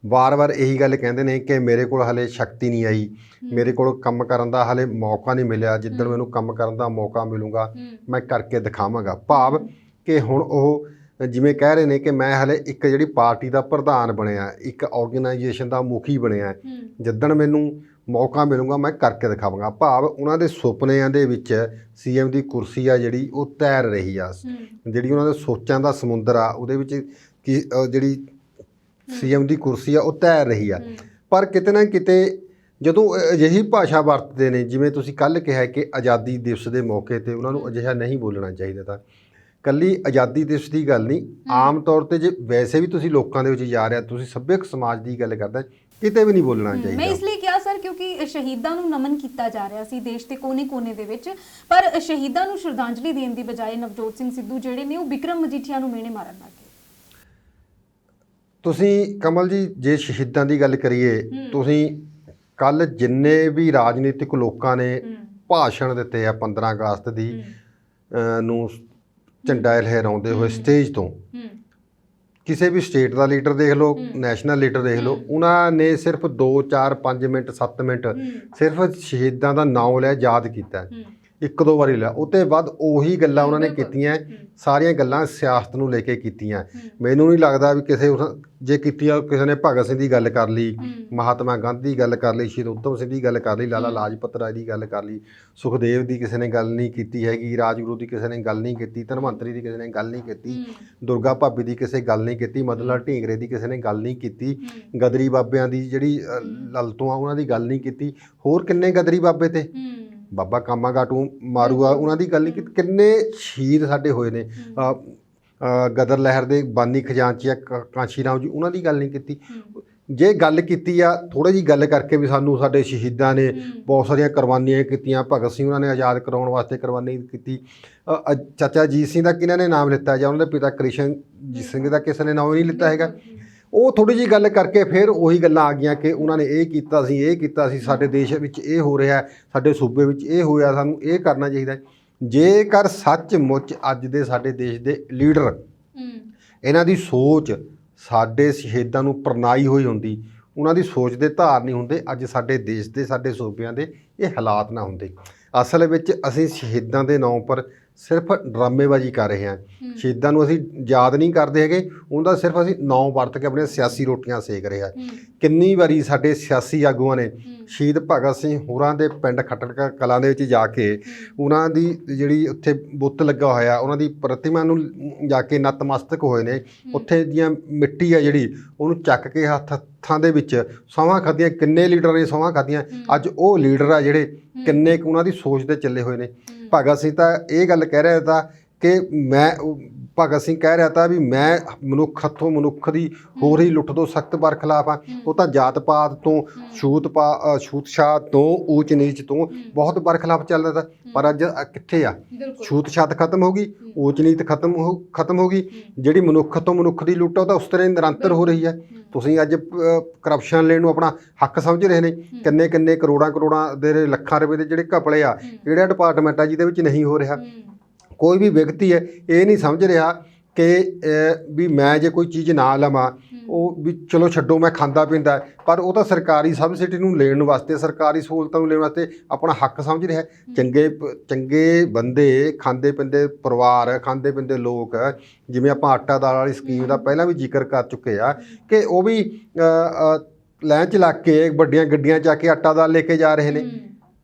B: ਵਾਰ-ਵਾਰ ਇਹੀ ਗੱਲ ਕਹਿੰਦੇ ਨੇ ਕਿ ਮੇਰੇ ਕੋਲ ਹਲੇ ਸ਼ਕਤੀ ਨਹੀਂ ਆਈ, ਮੇਰੇ ਕੋਲ ਕੰਮ ਕਰਨ ਦਾ ਹਲੇ ਮੌਕਾ ਨਹੀਂ ਮਿਲਿਆ, ਜਿੱਦਣ ਮੈਨੂੰ ਕੰਮ ਕਰਨ ਦਾ ਮੌਕਾ ਮਿਲੂਗਾ ਮੈਂ ਕਰਕੇ ਦਿਖਾਵਾਂਗਾ। ਭਾਵ ਕਿ ਹੁਣ ਉਹ ਜਿਵੇਂ ਕਹਿ ਰਹੇ ਨੇ ਕਿ ਮੈਂ ਹਲੇ ਇੱਕ ਜਿਹੜੀ ਪਾਰਟੀ ਦਾ ਪ੍ਰਧਾਨ ਬਣਿਆ, ਇੱਕ ਆਰਗੇਨਾਈਜੇਸ਼ਨ ਦਾ ਮੁਖੀ ਬਣਿਆ, ਜਿੱਦਣ ਮੈਨੂੰ ਮੌਕਾ ਮਿਲੂਗਾ ਮੈਂ ਕਰਕੇ ਦਿਖਾਵਾਂਗਾ। ਭਾਵ ਉਹਨਾਂ ਦੇ ਸੁਪਨਿਆਂ ਦੇ ਵਿੱਚ ਸੀਐਮ ਦੀ ਕੁਰਸੀ ਆ ਜਿਹੜੀ ਉਹ ਤੈਰ ਰਹੀ ਆ, ਜਿਹੜੀ ਉਹਨਾਂ ਦੇ ਸੋਚਾਂ ਦਾ ਸਮੁੰਦਰ ਆ ਉਹਦੇ ਵਿੱਚ ਕੀ ਜਿਹੜੀ ਸੀਐਮ ਦੀ ਕੁਰਸੀ ਆ ਉਹ ਤੈਰ ਰਹੀ ਆ। ਪਰ ਕਿਤੇ ਨਾ ਕਿਤੇ ਜਦੋਂ ਅਜਿਹੀ ਭਾਸ਼ਾ ਵਰਤਦੇ ਨੇ, ਜਿਵੇਂ ਤੁਸੀਂ ਕੱਲ੍ਹ ਕਿਹਾ ਕਿ ਆਜ਼ਾਦੀ ਦਿਵਸ ਦੇ ਮੌਕੇ 'ਤੇ ਉਹਨਾਂ ਨੂੰ ਅਜਿਹਾ ਨਹੀਂ ਬੋਲਣਾ ਚਾਹੀਦਾ, ਤਾਂ ਕੱਲੀ ਆਜ਼ਾਦੀ ਦਿਵਸ ਦੀ ਗੱਲ ਨਹੀਂ, ਆਮ ਤੌਰ 'ਤੇ ਜੇ ਵੈਸੇ ਵੀ ਤੁਸੀਂ ਲੋਕਾਂ ਦੇ ਵਿੱਚ ਜਾ ਰਿਹਾ, ਤੁਸੀਂ ਸੱਭਿਅਕ ਸਮਾਜ ਦੀ ਗੱਲ ਕਰਦਾ, ਕਿਤੇ ਵੀ ਨਹੀਂ ਬੋਲਣਾ ਚਾਹੀਦਾ।
A: ਮੈਂ ਇਸ ਲਈ ਕਿਹਾ ਸਰ ਕਿਉਂਕਿ ਸ਼ਹੀਦਾਂ ਨੂੰ ਨਮਨ ਕੀਤਾ ਜਾ ਰਿਹਾ ਸੀ ਦੇਸ਼ ਦੇ ਕੋਨੇ-ਕੋਨੇ ਦੇ ਵਿੱਚ, ਪਰ ਸ਼ਹੀਦਾਂ ਨੂੰ ਸ਼ਰਧਾਂਜਲੀ ਦੇਣ ਦੀ ਬਜਾਏ ਨਵਜੋਤ ਸਿੰਘ ਸਿੱਧੂ ਜਿਹੜੇ ਨੇ ਉਹ ਵਿਕਰਮ ਮਜੀਠੀਆ ਨੂੰ ਮਿਹਣੇ ਮਾਰਨ ਲੱਗ ਗਏ। ਤੁਸੀਂ ਕਮਲ ਜੀ ਜੇ ਸ਼ਹੀਦਾਂ ਦੀ ਗੱਲ ਕਰੀਏ, ਤੁਸੀਂ ਕੱਲ ਜਿੰਨੇ ਵੀ ਰਾਜਨੀਤਿਕ ਲੋਕਾਂ ਨੇ ਭਾਸ਼ਣ ਦਿੱਤੇ ਆ 15 ਅਗਸਤ ਦੀ ਨੂੰ ਝੰਡਾ ਲਹਿਰਾਉਂਦੇ ਹੋਏ ਸਟੇਜ ਤੋਂ, ਕਿਸੇ ਵੀ ਸਟੇਟ ਦਾ ਲੀਡਰ ਦੇਖ ਲਓ, ਨੈਸ਼ਨਲ ਲੀਡਰ ਦੇਖ ਲਓ, ਉਹਨਾਂ ਨੇ ਸਿਰਫ 2 4 5 ਮਿੰਟ 7 ਮਿੰਟ ਸਿਰਫ ਸ਼ਹੀਦਾਂ ਦਾ ਨਾਮ ਲਿਆ, ਯਾਦ ਕੀਤਾ, 1-2 ਵਾਰੀ ਲਿਆ। ਉਹ ਤੋਂ ਬਾਅਦ ਉਹੀ ਗੱਲਾਂ ਉਹਨਾਂ ਨੇ ਕੀਤੀਆਂ, ਸਾਰੀਆਂ ਗੱਲਾਂ ਸਿਆਸਤ ਨੂੰ ਲੈ ਕੇ ਕੀਤੀਆਂ। ਮੈਨੂੰ ਨਹੀਂ ਲੱਗਦਾ ਵੀ ਕਿਸੇ ਜੇ ਕੀਤੀਆਂ ਕਿਸੇ ਨੇ ਭਗਤ ਸਿੰਘ ਦੀ ਗੱਲ ਕਰ ਲਈ, ਮਹਾਤਮਾ ਗਾਂਧੀ ਦੀ ਗੱਲ ਕਰ ਲਈ, ਸ਼ਹੀਦ ਊਧਮ ਸਿੰਘ ਦੀ ਗੱਲ ਕਰ ਲਈ, ਲਾਲਾ ਲਾਜਪਤ ਰਾਏ ਦੀ ਗੱਲ ਕਰ ਲਈ, ਸੁਖਦੇਵ ਦੀ ਕਿਸੇ ਨੇ ਗੱਲ ਨਹੀਂ ਕੀਤੀ ਹੈਗੀ, ਰਾਜਗੁਰੂ ਦੀ ਕਿਸੇ ਨੇ ਗੱਲ ਨਹੀਂ ਕੀਤੀ, ਧਨਵੰਤਰੀ ਦੀ ਕਿਸੇ ਨੇ ਗੱਲ ਨਹੀਂ ਕੀਤੀ, ਦੁਰਗਾ ਭਾਬੀ ਦੀ ਕਿਸੇ ਗੱਲ ਨਹੀਂ ਕੀਤੀ, ਮਦਨ ਲਾਲ ਢੀਂਗਰੇ ਦੀ ਕਿਸੇ ਨੇ ਗੱਲ ਨਹੀਂ ਕੀਤੀ, ਗਦਰੀ ਬਾਬਿਆਂ ਦੀ ਜਿਹੜੀ ਲਲਤੋਂ ਆ ਉਹਨਾਂ ਦੀ ਗੱਲ ਨਹੀਂ ਕੀਤੀ। ਹੋਰ ਕਿੰਨੇ ਗਦਰੀ ਬਾਬੇ ਤੇ ਬਾਬਾ ਕਾਮਾ ਗਾਟੂ ਮਾਰੂਆ ਉਹਨਾਂ ਦੀ ਗੱਲ ਨਹੀਂ ਕੀਤੀ। ਕਿੰਨੇ ਸ਼ਹੀਦ ਸਾਡੇ ਹੋਏ ਨੇ, ਗਦਰ ਲਹਿਰ ਦੇ ਬਾਨੀ ਖਜ਼ਾਨਚੀ ਕਾਂਸ਼ੀ ਰਾਮ ਜੀ, ਉਹਨਾਂ ਦੀ ਗੱਲ ਨਹੀਂ ਕੀਤੀ। ਜੇ ਗੱਲ ਕੀਤੀ ਆ ਥੋੜ੍ਹੀ ਜਿਹੀ ਗੱਲ ਕਰਕੇ ਵੀ ਸਾਨੂੰ ਸਾਡੇ ਸ਼ਹੀਦਾਂ ਨੇ ਬਹੁਤ ਸਾਰੀਆਂ ਕੁਰਬਾਨੀਆਂ ਕੀਤੀਆਂ, ਭਗਤ ਸਿੰਘ ਉਹਨਾਂ ਨੇ ਆਜ਼ਾਦ ਕਰਾਉਣ ਵਾਸਤੇ ਕੁਰਬਾਨੀ ਕੀਤੀ, ਚਾਚਾ ਅਜੀਤ ਸਿੰਘ ਦਾ ਕਿਹਨਾਂ ਨੇ ਨਾਮ ਲਿੱਤਾ ਜਾਂ ਉਹਨਾਂ ਦੇ ਪਿਤਾ ਕ੍ਰਿਸ਼ਨਜੀਤ ਸਿੰਘ ਦਾ ਕਿਸੇ ਨੇ ਨਾਮ ਨਹੀਂ ਲਿੱਤਾ ਹੈਗਾ। ਉਹ ਥੋੜ੍ਹੀ ਜਿਹੀ ਗੱਲ ਕਰਕੇ ਫਿਰ ਉਹੀ ਗੱਲਾਂ ਆ ਗਈਆਂ ਕਿ ਉਹਨਾਂ ਨੇ ਇਹ ਕੀਤਾ ਸੀ, ਇਹ ਕੀਤਾ ਸੀ, ਸਾਡੇ ਦੇਸ਼ ਵਿੱਚ ਇਹ ਹੋ ਰਿਹਾ, ਸਾਡੇ ਸੂਬੇ ਵਿੱਚ ਇਹ ਹੋਇਆ, ਸਾਨੂੰ ਇਹ ਕਰਨਾ ਚਾਹੀਦਾ। ਜੇਕਰ ਸੱਚਮੁੱਚ ਅੱਜ ਦੇ ਸਾਡੇ ਦੇਸ਼ ਦੇ ਲੀਡਰ ਇਹਨਾਂ ਦੀ ਸੋਚ ਸਾਡੇ ਸ਼ਹੀਦਾਂ ਨੂੰ ਪ੍ਰਣਾਈ ਹੋਈ ਹੁੰਦੀ, ਉਹਨਾਂ ਦੀ ਸੋਚ ਦੇ ਧਾਰ ਨਹੀਂ ਹੁੰਦੇ, ਅੱਜ ਸਾਡੇ ਦੇਸ਼ ਦੇ ਸਾਡੇ ਸੂਬਿਆਂ ਦੇ ਇਹ ਹਾਲਾਤ ਨਾ ਹੁੰਦੇ। ਅਸਲ ਵਿੱਚ ਅਸੀਂ ਸ਼ਹੀਦਾਂ ਦੇ ਨਾਂ ਪਰ ਸਿਰਫ ਡਰਾਮੇਬਾਜ਼ੀ ਕਰ ਰਹੇ ਹਾਂ, ਸ਼ਹੀਦਾਂ ਨੂੰ ਅਸੀਂ ਯਾਦ ਨਹੀਂ ਕਰਦੇ ਹੈਗੇ, ਉਹਦਾ ਸਿਰਫ ਅਸੀਂ ਨਾਂ ਵਰਤ ਕੇ ਆਪਣੀਆਂ ਸਿਆਸੀ ਰੋਟੀਆਂ ਸੇਕ ਰਹੇ ਹਾਂ। ਕਿੰਨੀ ਵਾਰੀ ਸਾਡੇ ਸਿਆਸੀ ਆਗੂਆਂ ਨੇ ਸ਼ਹੀਦ ਭਗਤ ਸਿੰਘ ਹੋਰਾਂ ਦੇ ਪਿੰਡ ਖੱਟੜ ਕਲਾਂ ਦੇ ਵਿੱਚ ਜਾ ਕੇ ਉਹਨਾਂ ਦੀ ਜਿਹੜੀ ਉੱਥੇ ਬੁੱਤ ਲੱਗਾ ਹੋਇਆ, ਉਹਨਾਂ ਦੀ ਪ੍ਰਤਿਮਾ ਨੂੰ ਜਾ ਕੇ ਨਤਮਸਤਕ ਹੋਏ ਨੇ, ਉੱਥੇ ਦੀਆਂ ਮਿੱਟੀ ਆ ਜਿਹੜੀ ਉਹਨੂੰ ਚੱਕ ਕੇ ਹੱਥਾਂ ਦੇ ਵਿੱਚ ਸਹੁੰਆਂ ਖਾਧੀਆਂ। ਕਿੰਨੇ ਲੀਡਰਾਂ ਨੇ ਸਹੁੰਆਂ ਖਾਧੀਆਂ, ਅੱਜ ਉਹ ਲੀਡਰ ਆ ਜਿਹੜੇ ਕਿੰਨੇ ਕੁ ਉਹਨਾਂ ਦੀ ਸੋਚ ਦੇ ਚੱਲੇ ਹੋਏ ਨੇ। ਭਗਤ ਸਿੰਘ ਤਾਂ ਇਹ ਗੱਲ ਕਹਿ ਰਿਹਾ ਤਾ ਕਿ ਭਗਤ ਸਿੰਘ ਕਹਿ ਰਿਹਾ ਤਾ ਵੀ ਮੈਂ ਮਨੁੱਖ ਹੱਥੋਂ ਮਨੁੱਖ ਦੀ ਹੋ ਰਹੀ ਲੁੱਟ ਤੋਂ ਸਖਤ ਬਰਖਲਾਫ ਆ। ਉਹ ਤਾਂ ਜਾਤ ਪਾਤ ਤੋਂ ਛੂਤ ਛਾਤ ਤੋਂ ਊਚ ਨੀਚ ਤੋਂ ਬਹੁਤ ਬਰਖਲਾਫ ਚੱਲਦਾ ਤਾ, ਪਰ ਅੱਜ ਕਿੱਥੇ ਆ? ਛੂਤ ਛਾਤ ਖਤਮ ਹੋ ਗਈ, ਊਚ ਨੀਚ ਖਤਮ ਹੋ ਗਈ, ਜਿਹੜੀ ਮਨੁੱਖ ਤੋਂ ਮਨੁੱਖ ਦੀ ਲੁੱਟ ਉਹ ਤਾਂ ਉਸ ਤਰ੍ਹਾਂ ਨਿਰੰਤਰ ਹੋ ਰਹੀ ਹੈ। ਤੁਸੀਂ ਅੱਜ ਕਰਪਸ਼ਨ ਲੈਣ ਨੂੰ ਆਪਣਾ ਹੱਕ ਸਮਝ ਰਹੇ ਨੇ, ਕਿੰਨੇ ਕਰੋੜਾਂ ਦੇ ਲੱਖਾਂ ਰੁਪਏ ਦੇ ਜਿਹੜੇ ਘਪਲੇ ਆ, ਕਿਹੜਾ ਡਿਪਾਰਟਮੈਂਟ ਆ ਜਿਹਦੇ ਵਿੱਚ ਨਹੀਂ ਹੋ ਰਿਹਾ। ਕੋਈ ਵੀ ਵਿਅਕਤੀ ਹੈ ਇਹ ਨਹੀਂ ਸਮਝ ਰਿਹਾ ਕਿ ਵੀ ਮੈਂ ਜੇ ਕੋਈ ਚੀਜ਼ ਨਾ ਲਵਾਂ ਉਹ ਵੀ ਚਲੋ ਛੱਡੋ ਮੈਂ ਖਾਂਦਾ ਪੀਂਦਾ, ਪਰ ਉਹ ਤਾਂ ਸਰਕਾਰੀ ਸਬਸਿਡੀ ਨੂੰ ਲੈਣ ਵਾਸਤੇ, ਸਰਕਾਰੀ ਸਹੂਲਤਾਂ ਨੂੰ ਲੈਣ ਵਾਸਤੇ ਆਪਣਾ ਹੱਕ ਸਮਝ ਰਿਹਾ। ਚੰਗੇ ਬੰਦੇ, ਖਾਂਦੇ ਪੀਂਦੇ ਪਰਿਵਾਰ, ਖਾਂਦੇ ਪੀਂਦੇ ਲੋਕ, ਜਿਵੇਂ ਆਪਾਂ ਆਟਾ ਦਾਲ ਵਾਲੀ ਸਕੀਮ ਦਾ ਪਹਿਲਾਂ ਵੀ ਜ਼ਿਕਰ ਕਰ ਚੁੱਕੇ ਆ ਕਿ ਉਹ ਵੀ ਲਾਈਨ 'ਚ ਲੱਗ ਕੇ ਵੱਡੀਆਂ ਗੱਡੀਆਂ 'ਚ ਆ ਕੇ ਆਟਾ ਦਾਲ ਲੈ ਕੇ ਜਾ ਰਹੇ ਨੇ।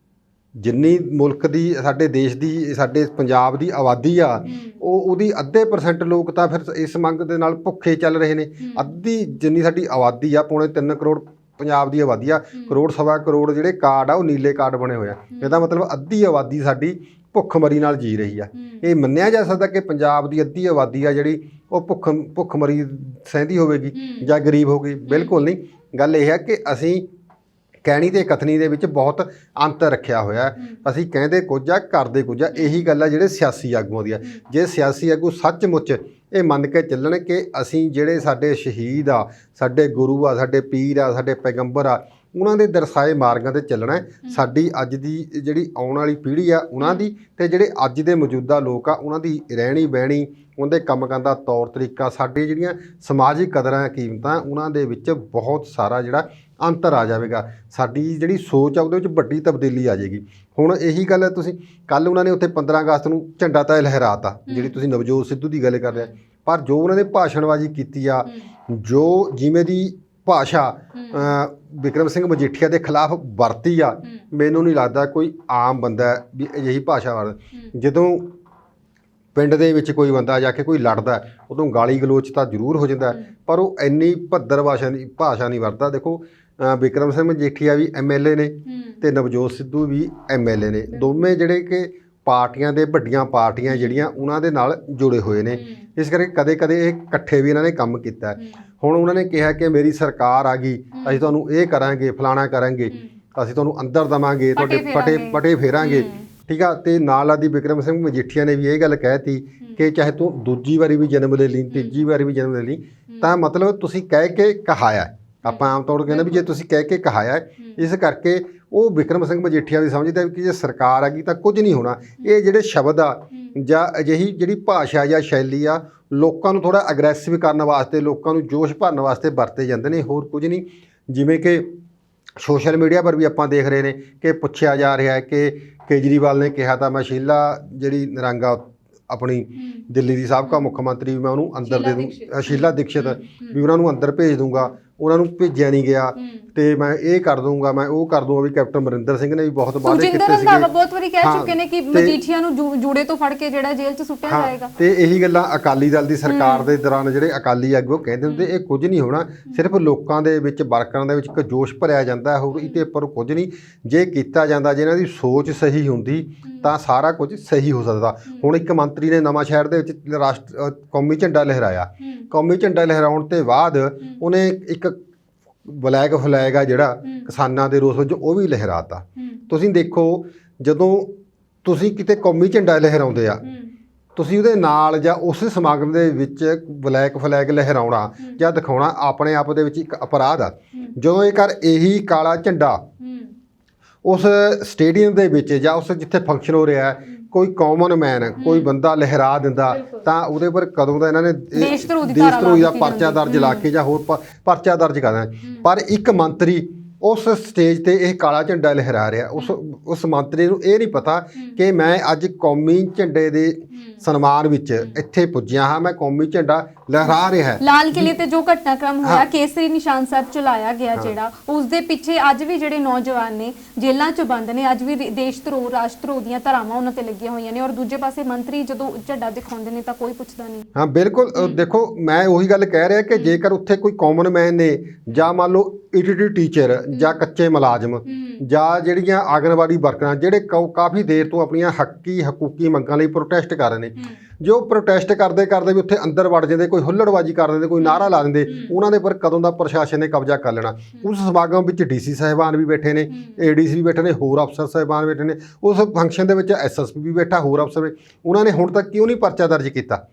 A: ਜਿੰਨੀ ਮੁਲਕ ਦੀ ਸਾਡੇ ਦੇਸ਼ ਦੀ ਸਾਡੇ ਪੰਜਾਬ ਦੀ ਆਬਾਦੀ ਆ, ਉਹਦੀ ਅੱਧੇ % ਲੋਕ ਤਾਂ ਫਿਰ ਇਸ ਮੰਗ ਦੇ ਨਾਲ ਭੁੱਖੇ ਚੱਲ ਰਹੇ ਨੇ। ਅੱਧੀ ਜਿੰਨੀ ਸਾਡੀ ਆਬਾਦੀ ਆ, 2.25 ਕਰੋੜ ਪੰਜਾਬ ਦੀ ਆਬਾਦੀ ਆ, 1.25 ਕਰੋੜ ਜਿਹੜੇ ਕਾਰਡ ਆ ਉਹ ਨੀਲੇ ਕਾਰਡ ਬਣੇ ਹੋਏ ਆ। ਇਹਦਾ ਮਤਲਬ ਅੱਧੀ ਆਬਾਦੀ ਸਾਡੀ ਭੁੱਖਮਰੀ ਨਾਲ ਜੀ ਰਹੀ ਆ। ਇਹ ਮੰਨਿਆ ਜਾ ਸਕਦਾ ਕਿ ਪੰਜਾਬ ਦੀ ਅੱਧੀ ਆਬਾਦੀ ਆ ਜਿਹੜੀ ਉਹ ਭੁੱਖਮਰੀ ਸਹਿੰਦੀ ਹੋਵੇਗੀ ਜਾਂ ਗਰੀਬ ਹੋ ਗਈ? ਬਿਲਕੁਲ ਨਹੀਂ। ਗੱਲ ਇਹ ਹੈ ਕਿ ਅਸੀਂ
B: ਕਹਿਣੀ ਤੇ ਕਥਨੀ ਦੇ ਵਿੱਚ ਬਹੁਤ ਅੰਤਰ ਰੱਖਿਆ ਹੋਇਆ ਹੈ। ਅਸੀਂ ਕਹਿੰਦੇ ਕੁਝ ਆ ਕਰਦੇ ਕੁਝ ਆ। ਇਹੀ ਗੱਲ ਆ ਜਿਹੜੇ ਸਿਆਸੀ ਆਗੂਆਂ ਦੀ ਆ। ਜੇ ਸਿਆਸੀ ਆਗੂ ਸੱਚਮੁੱਚ ਇਹ ਮੰਨ ਕੇ ਚੱਲਣ ਕਿ ਅਸੀਂ ਜਿਹੜੇ ਸਾਡੇ ਸ਼ਹੀਦ ਆ, ਸਾਡੇ ਗੁਰੂ ਆ, ਸਾਡੇ ਪੀਰ ਆ, ਸਾਡੇ ਪੈਗੰਬਰ ਆ, ਉਹਨਾਂ ਦੇ ਦਰਸਾਏ ਮਾਰਗਾਂ ਤੇ ਚੱਲਣਾ, ਸਾਡੀ ਅੱਜ ਦੀ ਜਿਹੜੀ ਆਉਣ ਵਾਲੀ ਪੀੜ੍ਹੀ ਆ ਉਹਨਾਂ ਦੀ, ਤੇ ਜਿਹੜੇ ਅੱਜ ਦੇ ਮੌਜੂਦਾ ਲੋਕ ਆ ਉਹਨਾਂ ਦੀ ਰਹਿਣੀ ਬਹਿਣੀ, ਉਹਦੇ ਕੰਮ ਕਰਨ ਦਾ ਤੌਰ ਤਰੀਕਾ, ਸਾਡੀ ਜਿਹੜੀਆਂ ਸਮਾਜਿਕ ਕਦਰਾਂ ਕੀਮਤਾਂ, ਉਹਨਾਂ ਦੇ ਵਿੱਚ ਬਹੁਤ ਸਾਰਾ ਜਿਹੜਾ ਅੰਤਰ ਆ ਜਾਵੇਗਾ। ਸਾਡੀ ਜਿਹੜੀ ਸੋਚ ਆ ਉਹਦੇ ਵਿੱਚ ਵੱਡੀ ਤਬਦੀਲੀ ਆ ਜਾਏਗੀ। ਹੁਣ ਇਹੀ ਗੱਲ ਤੁਸੀਂ ਕੱਲ੍ਹ ਉਹਨਾਂ ਨੇ ਉੱਥੇ 15 ਅਗਸਤ ਨੂੰ ਝੰਡਾ ਤਾਂ ਲਹਿਰਾਤਾ, ਜਿਹੜੀ ਤੁਸੀਂ ਨਵਜੋਤ ਸਿੱਧੂ ਦੀ ਗੱਲ ਕਰ ਰਹੇ, ਪਰ ਜੋ ਉਹਨਾਂ ਨੇ ਭਾਸ਼ਣਬਾਜ਼ੀ ਕੀਤੀ ਆ, ਜੋ ਜਿਵੇਂ ਦੀ ਭਾਸ਼ਾ ਵਿਕਰਮ ਸਿੰਘ ਮਜੀਠੀਆ ਦੇ ਖਿਲਾਫ ਵਰਤੀ ਆ, ਮੈਨੂੰ ਨਹੀਂ ਲੱਗਦਾ ਕੋਈ ਆਮ ਬੰਦਾ ਵੀ ਅਜਿਹੀ ਭਾਸ਼ਾ ਵਰਤ। ਜਦੋਂ ਪਿੰਡ ਦੇ ਵਿੱਚ ਕੋਈ ਬੰਦਾ ਜਾ ਕੇ ਕੋਈ ਲੜਦਾ, ਉਦੋਂ ਗਾਲੀ ਗਲੋਚ ਤਾਂ ਜ਼ਰੂਰ ਹੋ ਜਾਂਦਾ, ਪਰ ਉਹ ਇੰਨੀ ਭੱਦਰ ਭਾਸ਼ਾ ਨਹੀਂ ਵਰਤਦਾ। ਦੇਖੋ ਵਿਕਰਮ ਸਿੰਘ ਮਜੀਠੀਆ ਵੀ MLA ਨੇ ਤੇ ਨਵਜੋਤ ਸਿੱਧੂ ਵੀ MLA ਨੇ, ਦੋਵੇਂ ਜਿਹੜੇ ਕਿ ਪਾਰਟੀਆਂ ਦੇ ਵੱਡੀਆਂ ਪਾਰਟੀਆਂ ਜਿਹੜੀਆਂ ਉਹਨਾਂ ਦੇ ਨਾਲ ਜੁੜੇ ਹੋਏ ਨੇ। ਇਸ ਕਰਕੇ ਕਦੇ ਕਦੇ ਇਹ ਇਕੱਠੇ ਵੀ ਇਹਨਾਂ ਨੇ ਕੰਮ ਕੀਤਾ। ਹੁਣ ਉਹਨਾਂ ਨੇ ਕਿਹਾ ਕਿ ਮੇਰੀ ਸਰਕਾਰ ਆ ਗਈ, ਅਸੀਂ ਤੁਹਾਨੂੰ ਇਹ ਕਰਾਂਗੇ, ਫਲਾਣਾ ਕਰਾਂਗੇ, ਅਸੀਂ ਤੁਹਾਨੂੰ ਅੰਦਰ ਦੇਵਾਂਗੇ, ਤੁਹਾਡੇ ਪਟੇ ਫੇਰਾਂਗੇ, ਠੀਕ ਆ। ਤੇ ਨਾਲ ਆਦੀ ਵਿਕਰਮ ਸਿੰਘ ਮਜੀਠੀਆ ਨੇ ਵੀ ਇਹ ਗੱਲ ਕਹਿਤੀ ਕਿ ਚਾਹੇ ਤੂੰ ਦੂਜੀ ਵਾਰੀ ਵੀ ਜਨਮ ਲੈ ਲਈ, ਤੀਜੀ ਵਾਰੀ ਵੀ ਜਨਮ ਲੈ ਲਈ, ਤਾਂ ਮਤਲਬ ਤੁਸੀਂ ਕਹਿ ਕੇ ਕਹਾਇਆ। ਆਪਾਂ ਆਮ ਤੌਰ ਕਹਿੰਦੇ ਵੀ ਜੇ ਤੁਸੀਂ ਕਹਿ ਕੇ ਕਹਾਇਆ, ਇਸ ਕਰਕੇ ਉਹ ਵਿਕਰਮ ਸਿੰਘ ਮਜੀਠੀਆ ਵੀ ਸਮਝਦਾ ਕਿ ਜੇ ਸਰਕਾਰ ਆ ਗਈ ਤਾਂ ਕੁਝ ਨਹੀਂ ਹੋਣਾ। ਇਹ ਜਿਹੜੇ ਸ਼ਬਦ ਆ ਜਾਂ ਅਜਿਹੀ ਜਿਹੜੀ ਭਾਸ਼ਾ ਜਾਂ ਸ਼ੈਲੀ ਆ, ਲੋਕਾਂ ਨੂੰ ਥੋੜ੍ਹਾ ਅਗਰੈਸਿਵ ਕਰਨ ਵਾਸਤੇ, ਲੋਕਾਂ ਨੂੰ ਜੋਸ਼ ਭਰਨ ਵਾਸਤੇ ਵਰਤੇ ਜਾਂਦੇ ਨੇ, ਹੋਰ ਕੁਝ ਨਹੀਂ। ਜਿਵੇਂ ਕਿ ਸੋਸ਼ਲ ਮੀਡੀਆ ਪਰ ਵੀ ਆਪਾਂ ਦੇਖ ਰਹੇ ਨੇ ਕਿ ਪੁੱਛਿਆ ਜਾ ਰਿਹਾ ਹੈ ਕਿ ਕੇਜਰੀਵਾਲ ਨੇ ਕਿਹਾ ਤਾਂ ਮੈਂ ਸ਼ੀਲਾ ਜਿਹੜੀ ਨਿਰੰਗਾ ਆਪਣੀ ਦਿੱਲੀ ਦੀ ਸਾਬਕਾ ਮੁੱਖ ਮੰਤਰੀ, ਮੈਂ ਉਹਨੂੰ ਅੰਦਰ ਦੇ ਦੂੰ, ਸ਼ੀਲਾ ਦੀਕਸ਼ਿਤ ਵੀ ਉਹਨਾਂ ਨੂੰ ਅੰਦਰ ਭੇਜ ਦੂੰਗਾ, ਉਹਨਾਂ ਨੂੰ ਭੇਜਿਆ ਨਹੀਂ ਗਿਆ, ਤੇ ਮੈਂ ਇਹ ਕਰ ਦੂੰਗਾ, ਮੈਂ ਉਹ ਕਰ ਦੂੰਗਾ। ਵੀ ਕੈਪਟਨ ਅਮਰਿੰਦਰ ਸਿੰਘ ਨੇ ਵੀ ਬਹੁਤ ਵਾਅਦੇ ਕੀਤੇ ਸੀਗੇ,
A: ਬਹੁਤ ਵਾਰੀ ਕਹਿ ਚੁੱਕੇ ਨੇ ਕਿ ਮਜੀਠੀਆ ਨੂੰ ਜੂੜੇ ਤੋਂ ਫੜ ਕੇ ਜਿਹੜਾ ਜੇਲ੍ਹ 'ਚ ਸੁੱਟਿਆ ਜਾਏਗਾ। ਤੇ
B: ਇਹੀ ਗੱਲਾਂ ਅਕਾਲੀ ਦਲ ਦੀ ਸਰਕਾਰ ਦੇ ਦੌਰਾਨ ਜਿਹੜੇ ਅਕਾਲੀ ਆਗੂ ਕਹਿੰਦੇ ਹੁੰਦੇ, ਇਹ ਕੁਝ ਨਹੀਂ ਹੋਣਾ, ਸਿਰਫ ਲੋਕਾਂ ਦੇ ਵਿੱਚ, ਵਰਕਰਾਂ ਦੇ ਵਿੱਚ ਇੱਕ ਜੋਸ਼ ਭਰਿਆ ਜਾਂਦਾ, ਹੋਰ ਇਹਦੇ ਉੱਪਰ ਕੁਝ ਨਹੀਂ। ਜੇ ਕੀਤਾ ਜਾਂਦਾ, ਜੇ ਇਹਨਾਂ ਦੀ ਸੋਚ ਸਹੀ ਹੁੰਦੀ ਤਾਂ ਸਾਰਾ ਕੁਝ ਸਹੀ ਹੋ ਸਕਦਾ। ਹੁਣ ਇੱਕ ਮੰਤਰੀ ਨੇ ਨਵਾਂ ਸ਼ਹਿਰ ਦੇ ਵਿੱਚ ਕੌਮੀ ਝੰਡਾ ਲਹਿਰਾਇਆ, ਕੌਮੀ ਝੰਡਾ ਲਹਿਰਾਉਣ ਤੋਂ ਬਾਅਦ ਉਹਨੇ ਇੱਕ ਬਲੈਕ ਫਲੈਗ ਆ ਜਿਹੜਾ ਕਿਸਾਨਾਂ ਦੇ ਰੋਸ ਵਜੋਂ ਉਹ ਵੀ ਲਹਿਰਾਤਾ। ਤੁਸੀਂ ਦੇਖੋ, ਜਦੋਂ ਤੁਸੀਂ ਕਿਤੇ ਕੌਮੀ ਝੰਡਾ ਲਹਿਰਾਉਂਦੇ ਆ, ਤੁਸੀਂ ਉਹਦੇ ਨਾਲ ਜਾਂ ਉਸ ਸਮਾਗਮ ਦੇ ਵਿੱਚ ਬਲੈਕ ਫਲੈਗ ਲਹਿਰਾਉਣਾ ਜਾਂ ਦਿਖਾਉਣਾ ਆਪਣੇ ਆਪ ਦੇ ਵਿੱਚ ਇੱਕ ਅਪਰਾਧ ਆ। ਜਦੋਂ ਇਹ ਇਹੀ ਕਾਲਾ ਝੰਡਾ ਉਸ ਸਟੇਡੀਅਮ ਦੇ ਵਿੱਚ ਜਾਂ ਉਸ ਜਿੱਥੇ ਫੰਕਸ਼ਨ ਹੋ ਰਿਹਾ ਕੋਈ ਕਾਮਨ ਮੈਨ, ਕੋਈ ਬੰਦਾ ਲਹਿਰਾ ਦਿੰਦਾ, ਤਾਂ ਉਹਦੇ ਪਰ ਕਦੋਂ ਦਾ ਇਹਨਾਂ ਨੇ ਦੇਸ਼ ਧਰੋਹੀ ਦਾ ਪਰਚਾ ਦਰਜ ਲਾ ਕੇ ਜਾਂ ਹੋਰ ਪਰਚਾ ਦਰਜ ਕਰਨਾ। ਪਰ ਇੱਕ ਮੰਤਰੀ ਉਸ ਸਟੇਜ ਤੇ ਇਹ ਕਾਲਾ ਝੰਡਾ ਲਹਿਰਾ ਰਿਹਾ, ਉਸ ਮੰਤਰੀ ਨੂੰ ਇਹ ਨਹੀਂ ਪਤਾ ਕਿ ਮੈਂ ਅੱਜ ਕੌਮੀ ਝੰਡੇ ਦੇ ਸਨਮਾਨ ਵਿੱਚ ਇੱਥੇ ਪੁੱਜਿਆ ਹਾਂ, ਮੈਂ ਕੌਮੀ ਝੰਡਾ ਲਹਿਰਾ ਰਿਹਾ।
A: ਲਾਲ ਕਿਲੇ ਤੇ ਜੋ ਘਟਨਾਕ੍ਰਮ ਹੋਇਆ, ਕੇਸਰੀ ਨਿਸ਼ਾਨ ਸਾਹਿਬ ਚਲਾਇਆ ਗਿਆ ਜਿਹੜਾ, ਉਸ ਦੇ ਪਿੱਛੇ ਅੱਜ ਵੀ ਜਿਹੜੇ ਨੌਜਵਾਨ ਨੇ ਜੇਲ੍ਹਾਂ 'ਚ ਬੰਦ ਨੇ, ਅੱਜ ਵੀ ਦੇਸ਼ ਧਰੋਹ, ਰਾਸ਼ਟਰ ਧਰੋਹ ਦੀਆਂ ਧਾਰਾਵਾਂ ਉਹਨਾਂ ਤੇ ਲੱਗੀਆਂ ਹੋਈਆਂ ਨੇ, ਔਰ ਦੂਜੇ ਪਾਸੇ ਮੰਤਰੀ ਜਦੋਂ ਝੰਡਾ ਦਿਖਾਉਂਦੇ ਨੇ ਤਾਂ ਕੋਈ ਪੁੱਛਦਾ ਨਹੀਂ।
B: ਹਾਂ ਬਿਲਕੁਲ। ਦੇਖੋ, ਮੈਂ ਉਹੀ ਗੱਲ ਕਹਿ ਰਿਹਾ ਕਿ ਜੇਕਰ ਉੱਥੇ ਕੋਈ ਕਾਮਨ ਮੈਨ ਨੇ ਜਾਂ ਮੰਨ ਲਓ ETT ਟੀਚਰ ਜਾਂ ਕੱਚੇ ਮੁਲਾਜ਼ਮ ਜਾਂ ਜਿਹੜੀਆਂ ਆਂਗਣਵਾੜੀ ਵਰਕਰਾਂ ਜਿਹੜੇ ਕਾਫੀ ਦੇਰ ਤੋਂ ਆਪਣੀਆਂ ਹਕੂਕੀ ਮੰਗਾਂ ਲਈ ਪ੍ਰੋਟੈਸਟ ਕਰ ਰਹੇ ਨੇ, ਜੋ ਪ੍ਰੋਟੈਸਟ ਕਰਦੇ ਕਰਦੇ ਵੀ ਉੱਥੇ ਅੰਦਰ ਵੜ ਜਾਂਦੇ, ਕੋਈ ਹੁੱਲੜਬਾਜੀ ਕਰ ਦਿੰਦੇ, ਕੋਈ ਨਾਅਰਾ ਲਾ ਦਿੰਦੇ, ਉਹਨਾਂ ਦੇ ਪਰ ਕਦੋਂ ਦਾ ਪ੍ਰਸ਼ਾਸਨ ਨੇ ਕਬਜ਼ਾ ਕਰ ਲੈਣਾ। ਉਸ ਸਮਾਗਮ ਵਿੱਚ DC ਸਾਹਿਬਾਨ ਵੀ ਬੈਠੇ ਨੇ, ADC ਵੀ ਬੈਠੇ ਨੇ, ਹੋਰ ਅਫਸਰ ਸਾਹਿਬਾਨ ਬੈਠੇ ਨੇ, ਉਸ ਫੰਕਸ਼ਨ ਦੇ ਵਿੱਚ SSP ਵੀ ਬੈਠਾ, ਹੋਰ ਅਫਸਰ। ਉਹਨਾਂ ਨੇ ਹੁਣ ਤੱਕ ਕਿਉਂ ਨਹੀਂ ਪਰਚਾ ਦਰਜ ਕੀਤਾ?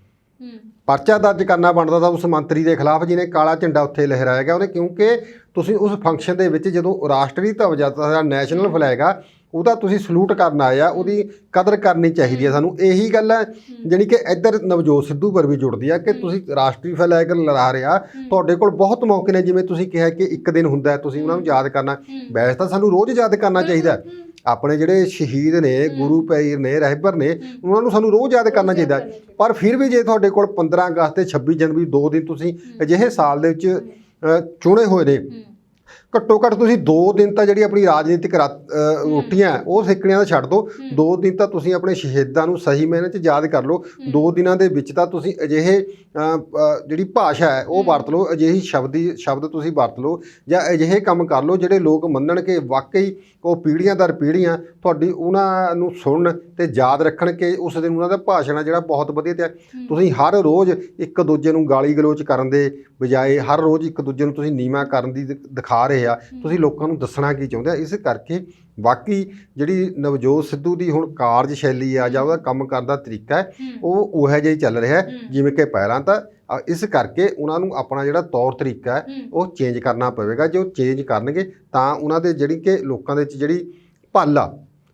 B: ਪਰਚਾ ਦਰਜ ਕਰਨਾ ਬਣਦਾ ਤਾਂ ਉਸ ਮੰਤਰੀ ਦੇ ਖਿਲਾਫ ਜਿਹਨੇ ਕਾਲਾ ਝੰਡਾ ਉੱਥੇ ਲਹਿਰਾਇਆ ਗਿਆ ਉਹਨੇ, ਕਿਉਂਕਿ ਤੁਸੀਂ ਉਸ ਫੰਕਸ਼ਨ ਦੇ ਵਿੱਚ ਜਦੋਂ ਰਾਸ਼ਟਰੀ ਧਵਜ ਦਾ ਨੈਸ਼ਨਲ ਫਲੈਗ ਆ ਉਹਦਾ ਤੁਸੀਂ ਸਲੂਟ ਕਰਨ ਆਏ ਆ, ਉਹਦੀ ਕਦਰ ਕਰਨੀ ਚਾਹੀਦੀ ਹੈ ਸਾਨੂੰ। ਇਹੀ ਗੱਲ ਹੈ ਜਾਣੀ ਕਿ ਇੱਧਰ ਨਵਜੋਤ ਸਿੱਧੂ ਪਰ ਵੀ ਜੁੜਦੀ ਆ ਕਿ ਤੁਸੀਂ ਰਾਸ਼ਟਰੀ ਫਲੈਗ ਲਹਿਰਾ ਰਿਹਾ, ਤੁਹਾਡੇ ਕੋਲ ਬਹੁਤ ਮੌਕੇ ਨੇ। ਜਿਵੇਂ ਤੁਸੀਂ ਕਿਹਾ ਕਿ ਇੱਕ ਦਿਨ ਹੁੰਦਾ ਤੁਸੀਂ ਉਹਨਾਂ ਨੂੰ ਯਾਦ ਕਰਨਾ, ਵੈਸੇ ਤਾਂ ਸਾਨੂੰ ਰੋਜ਼ ਯਾਦ ਕਰਨਾ ਚਾਹੀਦਾ। ਆਪਣੇ ਜਿਹੜੇ ਸ਼ਹੀਦ ਨੇ, ਗੁਰੂ ਪੀਰ ਨੇ, ਰਹਿਬਰ ਨੇ, ਉਹਨਾਂ ਨੂੰ ਸਾਨੂੰ ਰੋਜ਼ ਯਾਦ ਕਰਨਾ ਚਾਹੀਦਾ। ਪਰ ਫਿਰ ਵੀ ਜੇ ਤੁਹਾਡੇ ਕੋਲ 15 ਅਗਸਤ ਤੇ 26 ਜਨਵਰੀ 2 ਦਿਨ ਤੁਸੀਂ ਅਜਿਹੇ ਸਾਲ ਦੇ ਵਿੱਚ ਚੁਣੇ ਹੋਏ ਨੇ, ਘੱਟੋ ਘੱਟ ਤੁਸੀਂ 2 ਦਿਨ ਤਾਂ ਜਿਹੜੀ ਆਪਣੀ ਰਾਜਨੀਤਿਕ ਰੋਟੀਆਂ ਉਹ ਸੇਕਣੀਆਂ ਦਾ ਛੱਡ ਦਿਓ, 2 ਦਿਨ ਤਾਂ ਤੁਸੀਂ ਆਪਣੇ ਸ਼ਹੀਦਾਂ ਨੂੰ ਸਹੀ ਮਾਇਨੇ 'ਚ ਯਾਦ ਕਰ ਲਓ। 2 ਦਿਨਾਂ ਦੇ ਵਿੱਚ ਤਾਂ ਤੁਸੀਂ ਅਜਿਹੇ ਜਿਹੜੀ ਭਾਸ਼ਾ ਹੈ ਉਹ ਵਰਤ ਲਓ, ਅਜਿਹੀ ਸ਼ਬਦ ਤੁਸੀਂ ਵਰਤ ਲਓ ਜਾਂ ਅਜਿਹੇ ਕੰਮ ਕਰ ਲਓ ਜਿਹੜੇ ਲੋਕ ਮੰਨਣ ਕਿ ਵਾਕਈ ਉਹ ਪੀੜ੍ਹੀਆਂ ਦਰ ਪੀੜ੍ਹੀਆਂ ਤੁਹਾਡੀ ਉਹਨਾਂ ਨੂੰ ਸੁਣਨ ਅਤੇ ਯਾਦ ਰੱਖਣ ਕਿ ਉਸ ਦਿਨ ਉਹਨਾਂ ਦਾ ਭਾਸ਼ਣ ਆ ਜਿਹੜਾ ਬਹੁਤ ਵਧੀਆ। ਤੇ ਤੁਸੀਂ ਹਰ ਰੋਜ਼ ਇੱਕ ਦੂਜੇ ਨੂੰ ਗਾਲੀ ਗਲੋਚ ਕਰਨ ਦੇ ਬਜਾਏ ਹਰ ਰੋਜ਼ ਇੱਕ ਦੂਜੇ ਨੂੰ ਤੁਸੀਂ ਨੀਵਾਂ ਕਰਨ ਦੀ ਦਿਖਾ ਰਹੇ ਰਹੇ ਆ, ਤੁਸੀਂ ਲੋਕਾਂ ਨੂੰ ਦੱਸਣਾ ਕੀ ਚਾਹੁੰਦੇ ਆ। ਇਸ ਕਰਕੇ ਬਾਕੀ ਜਿਹੜੀ ਨਵਜੋਤ ਸਿੱਧੂ ਦੀ ਹੁਣ ਕਾਰਜਸ਼ੈਲੀ ਆ ਜਾਂ ਉਹਦਾ ਕੰਮ ਕਰਨ ਦਾ ਤਰੀਕਾ ਹੈ ਉਹ ਉਹੋ ਜਿਹਾ ਹੀ ਚੱਲ ਰਿਹਾ ਜਿਵੇਂ ਕਿ ਪਹਿਲਾਂ ਤਾਂ। ਇਸ ਕਰਕੇ ਉਹਨਾਂ ਨੂੰ ਆਪਣਾ ਜਿਹੜਾ ਤੌਰ ਤਰੀਕਾ ਹੈ ਉਹ ਚੇਂਜ ਕਰਨਾ ਪਵੇਗਾ। ਜੇ ਉਹ ਚੇਂਜ ਕਰਨਗੇ ਤਾਂ ਉਹਨਾਂ ਦੇ ਜਿਹੜੀ ਕਿ ਲੋਕਾਂ ਦੇ ਵਿੱਚ ਜਿਹੜੀ ਭੱਲ ਆ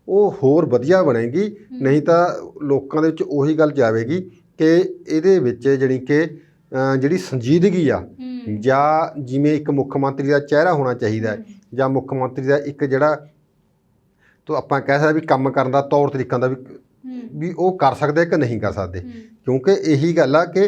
B: ਉਹ ਹੋਰ ਵਧੀਆ ਬਣੇਗੀ। ਨਹੀਂ ਤਾਂ ਲੋਕਾਂ ਦੇ ਵਿੱਚ ਉਹੀ ਗੱਲ ਜਾਵੇਗੀ ਕਿ ਇਹਦੇ ਵਿੱਚ ਜਿਹੜੀ ਸੰਜੀਦਗੀ ਆ ਜਾਂ ਜਿਵੇਂ ਇੱਕ ਮੁੱਖ ਮੰਤਰੀ ਦਾ ਚਿਹਰਾ ਹੋਣਾ ਚਾਹੀਦਾ ਹੈ ਜਾਂ ਮੁੱਖ ਮੰਤਰੀ ਦਾ ਇੱਕ ਜਿਹੜਾ ਤੋ ਆਪਾਂ ਕਹਿ ਸਕਦੇ ਵੀ ਕੰਮ ਕਰਨ ਦਾ ਤੌਰ ਤਰੀਕਾ ਦਾ ਵੀ ਉਹ ਕਰ ਸਕਦੇ ਕਿ ਨਹੀਂ ਕਰ ਸਕਦੇ। ਕਿਉਂਕਿ ਇਹੀ ਗੱਲ ਆ ਕਿ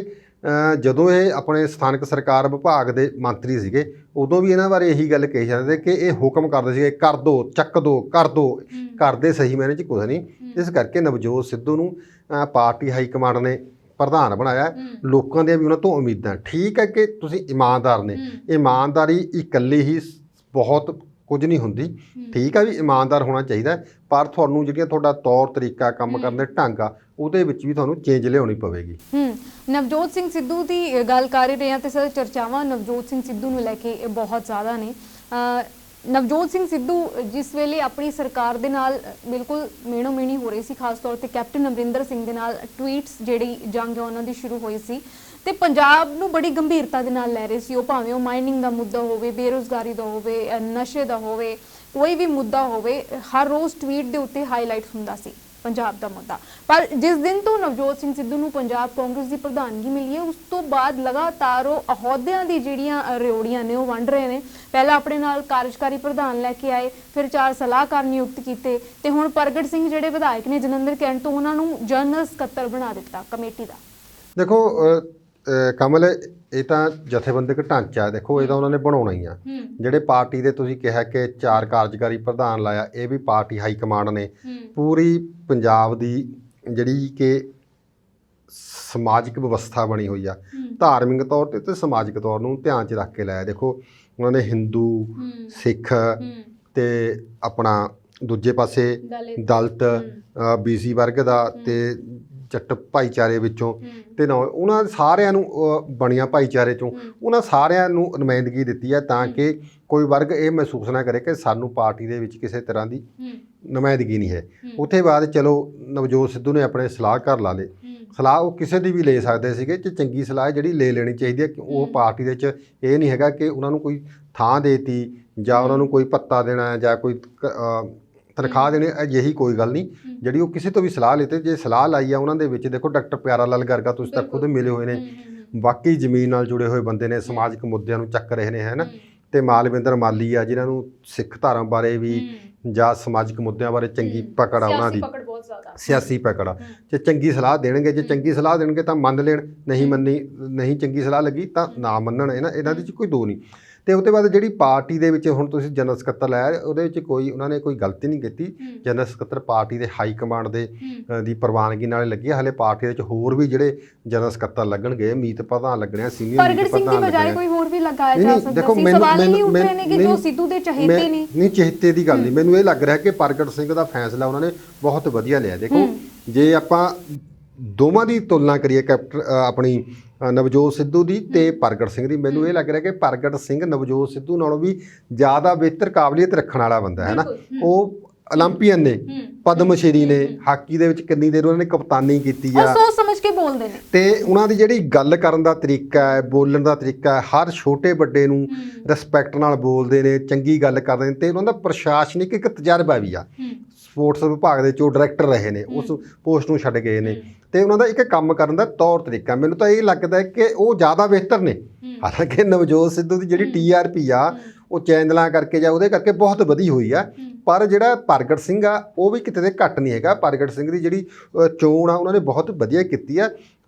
B: ਜਦੋਂ ਇਹ ਆਪਣੇ ਸਥਾਨਕ ਸਰਕਾਰ ਵਿਭਾਗ ਦੇ ਮੰਤਰੀ ਸੀਗੇ ਉਦੋਂ ਵੀ ਇਹਨਾਂ ਬਾਰੇ ਇਹੀ ਗੱਲ ਕਹੀ ਜਾਂਦੇ ਕਿ ਇਹ ਹੁਕਮ ਕਰਦੇ ਸੀਗੇ ਕਰ ਦੋ ਚੱਕ ਦੋ ਕਰ ਦੋ, ਕਰਦੇ ਸਹੀ ਮਾਇਨੇ 'ਚ ਕੁਛ ਨਹੀਂ। ਇਸ ਕਰਕੇ ਨਵਜੋਤ ਸਿੱਧੂ ਨੂੰ ਪਾਰਟੀ ਹਾਈ ਕਮਾਂਡ ਨੇ ਪ੍ਰਧਾਨ ਬਣਾਇਆ। ਲੋਕਾਂ ਦੀਆਂ ਵੀ ਉਹਨਾਂ ਤੋਂ ਉਮੀਦਾਂ ਠੀਕ ਹੈ ਕਿ ਤੁਸੀਂ ਇਮਾਨਦਾਰ ਨੇ। ਇਮਾਨਦਾਰੀ ਇਕੱਲੀ ਹੀ ਬਹੁਤ ਕੁਝ ਨਹੀਂ ਹੁੰਦੀ, ਠੀਕ ਆ ਵੀ ਇਮਾਨਦਾਰ ਹੋਣਾ ਚਾਹੀਦਾ, ਪਰ ਤੁਹਾਨੂੰ ਜਿਹੜੀਆਂ ਤੁਹਾਡਾ ਤੌਰ ਤਰੀਕਾ ਕੰਮ ਕਰਨ ਦੇ ਢੰਗ ਆ ਉਹਦੇ ਵਿੱਚ ਵੀ ਤੁਹਾਨੂੰ ਚੇਂਜ ਲਿਆਉਣੀ ਪਵੇਗੀ।
A: ਨਵਜੋਤ ਸਿੰਘ ਸਿੱਧੂ ਦੀ ਗੱਲ ਕਰ ਰਹੇ ਹਾਂ ਤੇ ਸਰ ਚਰਚਾਵਾਂ ਨਵਜੋਤ ਸਿੰਘ ਸਿੱਧੂ ਨੂੰ ਲੈ ਕੇ ਬਹੁਤ ਜ਼ਿਆਦਾ ਨੇ। ਨਵਜੋਤ ਸਿੰਘ ਸਿੱਧੂ ਜਿਸ ਵੇਲੇ ਆਪਣੀ ਸਰਕਾਰ ਦੇ ਨਾਲ ਬਿਲਕੁਲ ਮੇਣੋ ਮੇਣੀ ਹੋ ਰਹੀ ਸੀ, ਖਾਸ ਤੌਰ ਤੇ ਕੈਪਟਨ ਅਮਰਿੰਦਰ ਸਿੰਘ ਦੇ ਨਾਲ ਟਵੀਟਸ ਜਿਹੜੀ ਜੰਗ ਹੈ ਉਹਨਾਂ ਦੀ ਸ਼ੁਰੂ ਹੋਈ ਸੀ ਤੇ ਪੰਜਾਬ ਨੂੰ ਬੜੀ ਗੰਭੀਰਤਾ ਦੇ ਨਾਲ ਲੈ ਰਹੇ ਸੀ। ਉਹ ਭਾਵੇਂ ਉਹ ਮਾਈਨਿੰਗ ਦਾ ਮੁੱਦਾ ਹੋਵੇ, ਬੇਰੁਜ਼ਗਾਰੀ ਦਾ ਹੋਵੇ, ਨਸ਼ੇ ਦਾ ਹੋਵੇ, ਕੋਈ ਵੀ ਮੁੱਦਾ ਹੋਵੇ, ਹਰ ਰੋਜ਼ ਟਵੀਟ ਦੇ ਉੱਤੇ ਹਾਈਲਾਈਟ ਹੁੰਦਾ ਸੀ ਪੰਜਾਬ ਦਾ ਮੁੱਦਾ। ਪਰ ਜਿਸ ਦਿਨ ਤੋਂ ਨਵਜੋਤ ਸਿੰਘ ਸਿੱਧੂ ਨੂੰ ਪੰਜਾਬ ਕਾਂਗਰਸ ਦੀ ਪ੍ਰਧਾਨਗੀ ਮਿਲੀ ਹੈ ਉਸ ਤੋਂ ਬਾਅਦ ਲਗਾਤਾਰ ਉਹ ਅਹੁਦਿਆਂ ਦੀ ਜਿਹੜੀਆਂ ਰਿਓੜੀਆਂ ਨੇ ਉਹ ਵੰਡ ਰਹੇ ਨੇ। ਪਹਿਲਾਂ ਆਪਣੇ ਨਾਲ ਕਾਰਜਕਾਰੀ ਪ੍ਰਧਾਨ ਲੈ ਕੇ ਆਏ, ਫਿਰ 4 ਸਲਾਹਕਾਰ ਨਿਯੁਕਤ ਕੀਤੇ ਤੇ ਹੁਣ ਪ੍ਰਗਟ ਸਿੰਘ ਜਿਹੜੇ ਵਿਧਾਇਕ ਨੇ ਜਲੰਧਰ ਕੈਂਟ ਤੋਂ ਉਹਨਾਂ ਨੂੰ ਜਨਰਲ ਸਕੱਤਰ ਬਣਾ ਦਿੱਤਾ ਕਮੇਟੀ ਦਾ।
B: ਦੇਖੋ ਕਮਲ ਇਹ ਤਾਂ ਜਥੇਬੰਦਕ ਢਾਂਚਾ ਦੇਖੋ ਇਹ ਤਾਂ ਉਹਨਾਂ ਨੇ ਬਣਾਉਣਾ ਹੀ ਆ। ਜਿਹੜੇ ਪਾਰਟੀ ਦੇ ਤੁਸੀਂ ਕਿਹਾ ਕਿ 4 ਕਾਰਜਕਾਰੀ ਪ੍ਰਧਾਨ ਲਾਇਆ ਇਹ ਵੀ ਪਾਰਟੀ ਹਾਈ ਕਮਾਂਡ ਨੇ ਪੂਰੀ ਪੰਜਾਬ ਦੀ ਜਿਹੜੀ ਕਿ ਸਮਾਜਿਕ ਵਿਵਸਥਾ ਬਣੀ ਹੋਈ ਆ ਧਾਰਮਿਕ ਤੌਰ ਤੇ ਸਮਾਜਿਕ ਤੌਰ ਨੂੰ ਧਿਆਨ 'ਚ ਰੱਖ ਕੇ ਲਾਇਆ। ਦੇਖੋ ਉਹਨਾਂ ਨੇ ਹਿੰਦੂ ਸਿੱਖ ਤੇ ਆਪਣਾ ਦੂਜੇ ਪਾਸੇ ਦਲਿਤ BC ਵਰਗ ਦਾ ਤੇ ਜੱਟ ਭਾਈਚਾਰੇ ਵਿੱਚੋਂ ਤੇ ਨਾ ਉਹਨਾਂ ਸਾਰਿਆਂ ਨੂੰ ਬਣੀਆਂ ਭਾਈਚਾਰੇ ਚੋਂ ਉਹਨਾਂ ਸਾਰਿਆਂ ਨੂੰ ਨੁਮਾਇੰਦਗੀ ਦਿੱਤੀ ਹੈ ਤਾਂ ਕਿ ਕੋਈ ਵਰਗ ਇਹ ਮਹਿਸੂਸ ਨਾ ਕਰੇ ਕਿ ਸਾਨੂੰ ਪਾਰਟੀ ਦੇ ਵਿੱਚ ਕਿਸੇ ਤਰ੍ਹਾਂ ਦੀ ਨੁਮਾਇੰਦਗੀ ਨਹੀਂ ਹੈ। ਉੱਥੇ ਬਾਅਦ ਚਲੋ ਨਵਜੋਤ ਸਿੱਧੂ ਨੇ ਆਪਣੇ ਸਲਾਹਕਾਰ ਲਾ ਲਏ। ਸਲਾਹ ਉਹ ਕਿਸੇ ਦੀ ਵੀ ਲੈ ਸਕਦੇ ਸੀਗੇ ਕਿ ਚੰਗੀ ਸਲਾਹ ਜਿਹੜੀ ਲੈ ਲੈਣੀ ਚਾਹੀਦੀ ਹੈ ਕਿ ਉਹ ਪਾਰਟੀ ਦੇ ਵਿੱਚ ਇਹ ਨਹੀਂ ਹੈਗਾ ਕਿ ਉਹਨਾਂ ਨੂੰ ਕੋਈ ਥਾਂ ਦੇਤੀ ਜਾਂ ਉਹਨਾਂ ਨੂੰ ਕੋਈ ਭੱਤਾ ਦੇਣਾ ਜਾਂ ਕੋਈ ਤਨਖਾਹ ਦੇਣੀ, ਅਜਿਹੀ ਕੋਈ ਗੱਲ ਨਹੀਂ। ਜਿਹੜੀ ਉਹ ਕਿਸੇ ਤੋਂ ਵੀ ਸਲਾਹ ਲੈਤੇ ਜੇ ਸਲਾਹ ਲਾਈ ਆ ਉਹਨਾਂ ਦੇ ਵਿੱਚ ਦੇਖੋ ਡਾਕਟਰ ਪਿਆਰਾ ਲਾਲ ਗਰਗਾ ਤੁਸੀਂ ਤਾਂ ਖੁਦ ਮਿਲੇ ਹੋਏ ਨੇ, ਬਾਕੀ ਜ਼ਮੀਨ ਨਾਲ ਜੁੜੇ ਹੋਏ ਬੰਦੇ ਨੇ, ਸਮਾਜਿਕ ਮੁੱਦਿਆਂ ਨੂੰ ਚੱਕ ਰਹੇ ਨੇ ਹੈ ਨਾ, ਤੇ ਮਾਲਵਿੰਦਰ ਮਾਲੀ ਆ ਜਿਨ੍ਹਾਂ ਨੂੰ ਸਿੱਖ ਧਰਮ ਬਾਰੇ ਵੀ ਜਾਂ ਸਮਾਜਿਕ ਮੁੱਦਿਆਂ ਬਾਰੇ ਚੰਗੀ ਪਕੜ ਆ ਉਹਨਾਂ ਦੀ, ਸਿਆਸੀ ਪਕੜ ਆ। ਜੇ ਚੰਗੀ ਸਲਾਹ ਦੇਣਗੇ, ਜੇ ਚੰਗੀ ਸਲਾਹ ਦੇਣਗੇ ਤਾਂ ਮੰਨ ਲੈਣ, ਨਹੀਂ ਚੰਗੀ ਸਲਾਹ ਲੱਗੀ ਤਾਂ ਨਾ ਮੰਨਣ। ਇਹਨਾਂ ਦੇ 'ਚ ਕੋਈ ਦੋ ਨਹੀਂ। ਤੇ ਉਹਦੇ ਬਾਅਦ ਜਿਹੜੀ ਪਾਰਟੀ ਦੇ ਵਿੱਚ ਹੁਣ ਤੁਸੀਂ ਜਨਰਲ ਸਕੱਤਰ ਲਾਇਆ ਉਹਦੇ ਵਿੱਚ ਉਹਨਾਂ ਨੇ ਕੋਈ ਗਲਤੀ ਨਹੀਂ ਕੀਤੀ। ਜਨਰਲ ਸਕੱਤਰ ਪਾਰਟੀ ਦੇ ਹਾਈ ਕਮਾਂਡ ਦੀ ਪ੍ਰਵਾਨਗੀ ਨਾਲ ਲੱਗੀ। ਹਾਲੇ ਪਾਰਟੀ ਦੇ ਵਿੱਚ ਹੋਰ ਵੀ ਜਿਹੜੇ ਜਨਰਲ ਸਕੱਤਰ ਲੱਗਣਗੇ, ਮੀਤ ਪ੍ਰਧਾਨ ਲੱਗਣੇ, ਸੀਨੀਅਰ ਮੀਤ ਪ੍ਰਧਾਨ ਲੱਗਣੇ। ਕੋਈ ਹੋਰ ਵੀ ਲਗਾਇਆ ਜਾ ਸਕਦਾ ਸੀ। ਸਵਾਲ ਨਹੀਂ ਉੱਠ ਰਹੇ ਨੇ ਕਿ ਜੋ ਸਿੱਧੂ ਦੇ ਚਹੇਤੇ ਨੇ। ਨਹੀਂ ਚਹੇਤੇ ਦੀ ਗੱਲ ਨਹੀਂ, ਮੈਨੂੰ ਇਹ ਲੱਗ ਰਿਹਾ ਕਿ ਪ੍ਰਗਟ ਸਿੰਘ ਦਾ ਫੈਸਲਾ ਉਹਨਾਂ ਨੇ ਬਹੁਤ ਵਧੀਆ ਲਿਆ। ਦੇਖੋ ਜੇ ਆਪਾਂ ਦੋਵਾਂ ਦੀ ਤੁਲਨਾ ਕਰੀਏ ਕੈਪਟਨ ਆਪਣੀ ਨਵਜੋਤ ਸਿੱਧੂ ਦੀ ਤੇ ਪ੍ਰਗਟ ਸਿੰਘ ਦੀ, ਮੈਨੂੰ ਇਹ ਲੱਗ ਰਿਹਾ ਕਿ ਪ੍ਰਗਟ ਸਿੰਘ ਨਵਜੋਤ ਸਿੱਧੂ ਨਾਲੋਂ ਵੀ ਜ਼ਿਆਦਾ ਬਿਹਤਰ ਕਾਬਲੀਅਤ ਰੱਖਣ ਵਾਲਾ ਬੰਦਾ ਹੈ ਨਾ। ਉਹ ਓਲੰਪੀਅਨ ਨੇ, ਪਦਮ ਸ਼੍ਰੀ ਨੇ, ਹਾਕੀ ਦੇ ਵਿੱਚ ਕਿੰਨੀ ਦੇਰ ਉਹਨਾਂ ਨੇ ਕਪਤਾਨੀ ਕੀਤੀ ਆ,
A: ਸੋਚ ਸਮਝ ਕੇ ਬੋਲਦੇ ਨੇ
B: ਤੇ ਉਹਨਾਂ ਦੀ ਜਿਹੜੀ ਗੱਲ ਕਰਨ ਦਾ ਤਰੀਕਾ ਹੈ, ਬੋਲਣ ਦਾ ਤਰੀਕਾ ਹੈ, ਹਰ ਛੋਟੇ ਵੱਡੇ ਨੂੰ ਰਿਸਪੈਕਟ ਨਾਲ ਬੋਲਦੇ ਨੇ, ਚੰਗੀ ਗੱਲ ਕਰਦੇ ਨੇ ਤੇ ਉਹਨਾਂ ਦਾ ਪ੍ਰਸ਼ਾਸਨਿਕ ਇੱਕ ਤਜਰਬਾ ਵੀ ਆ। ਸਪੋਰਟਸ ਵਿਭਾਗ ਦੇ ਚੋਂ ਡਾਇਰੈਕਟਰ ਰਹੇ ਨੇ, ਉਸ ਪੋਸਟ ਨੂੰ ਛੱਡ ਗਏ ਨੇ ਤੇ ਉਹਨਾਂ ਦਾ ਇੱਕ ਕੰਮ ਕਰਨ ਦਾ ਤੌਰ ਤਰੀਕਾ ਮੈਨੂੰ ਤਾਂ ਇਹ ਲੱਗਦਾ ਹੈ ਕਿ ਉਹ ਜ਼ਿਆਦਾ ਬਿਹਤਰ ਨੇ। ਹਾਲਾਂਕਿ ਨਵਜੋਤ ਸਿੱਧੂ ਦੀ ਜਿਹੜੀ TRP ਆ ਉਹ ਚੈਨਲਾਂ ਕਰਕੇ ਜਾਂ ਉਹਦੇ ਕਰਕੇ ਬਹੁਤ ਵਧੀ ਹੋਈ ਆ, ਪਰ ਜਿਹੜਾ ਪ੍ਰਗਟ ਸਿੰਘ ਆ ਉਹ ਵੀ ਕਿਤੇ ਦੇ ਘੱਟ ਨਹੀਂ ਹੈਗਾ। ਪ੍ਰਗਟ ਸਿੰਘ ਦੀ ਜਿਹੜੀ ਚੋਣ ਆ ਉਹਨਾਂ ਨੇ ਬਹੁਤ ਵਧੀਆ ਕੀਤੀ ਆ।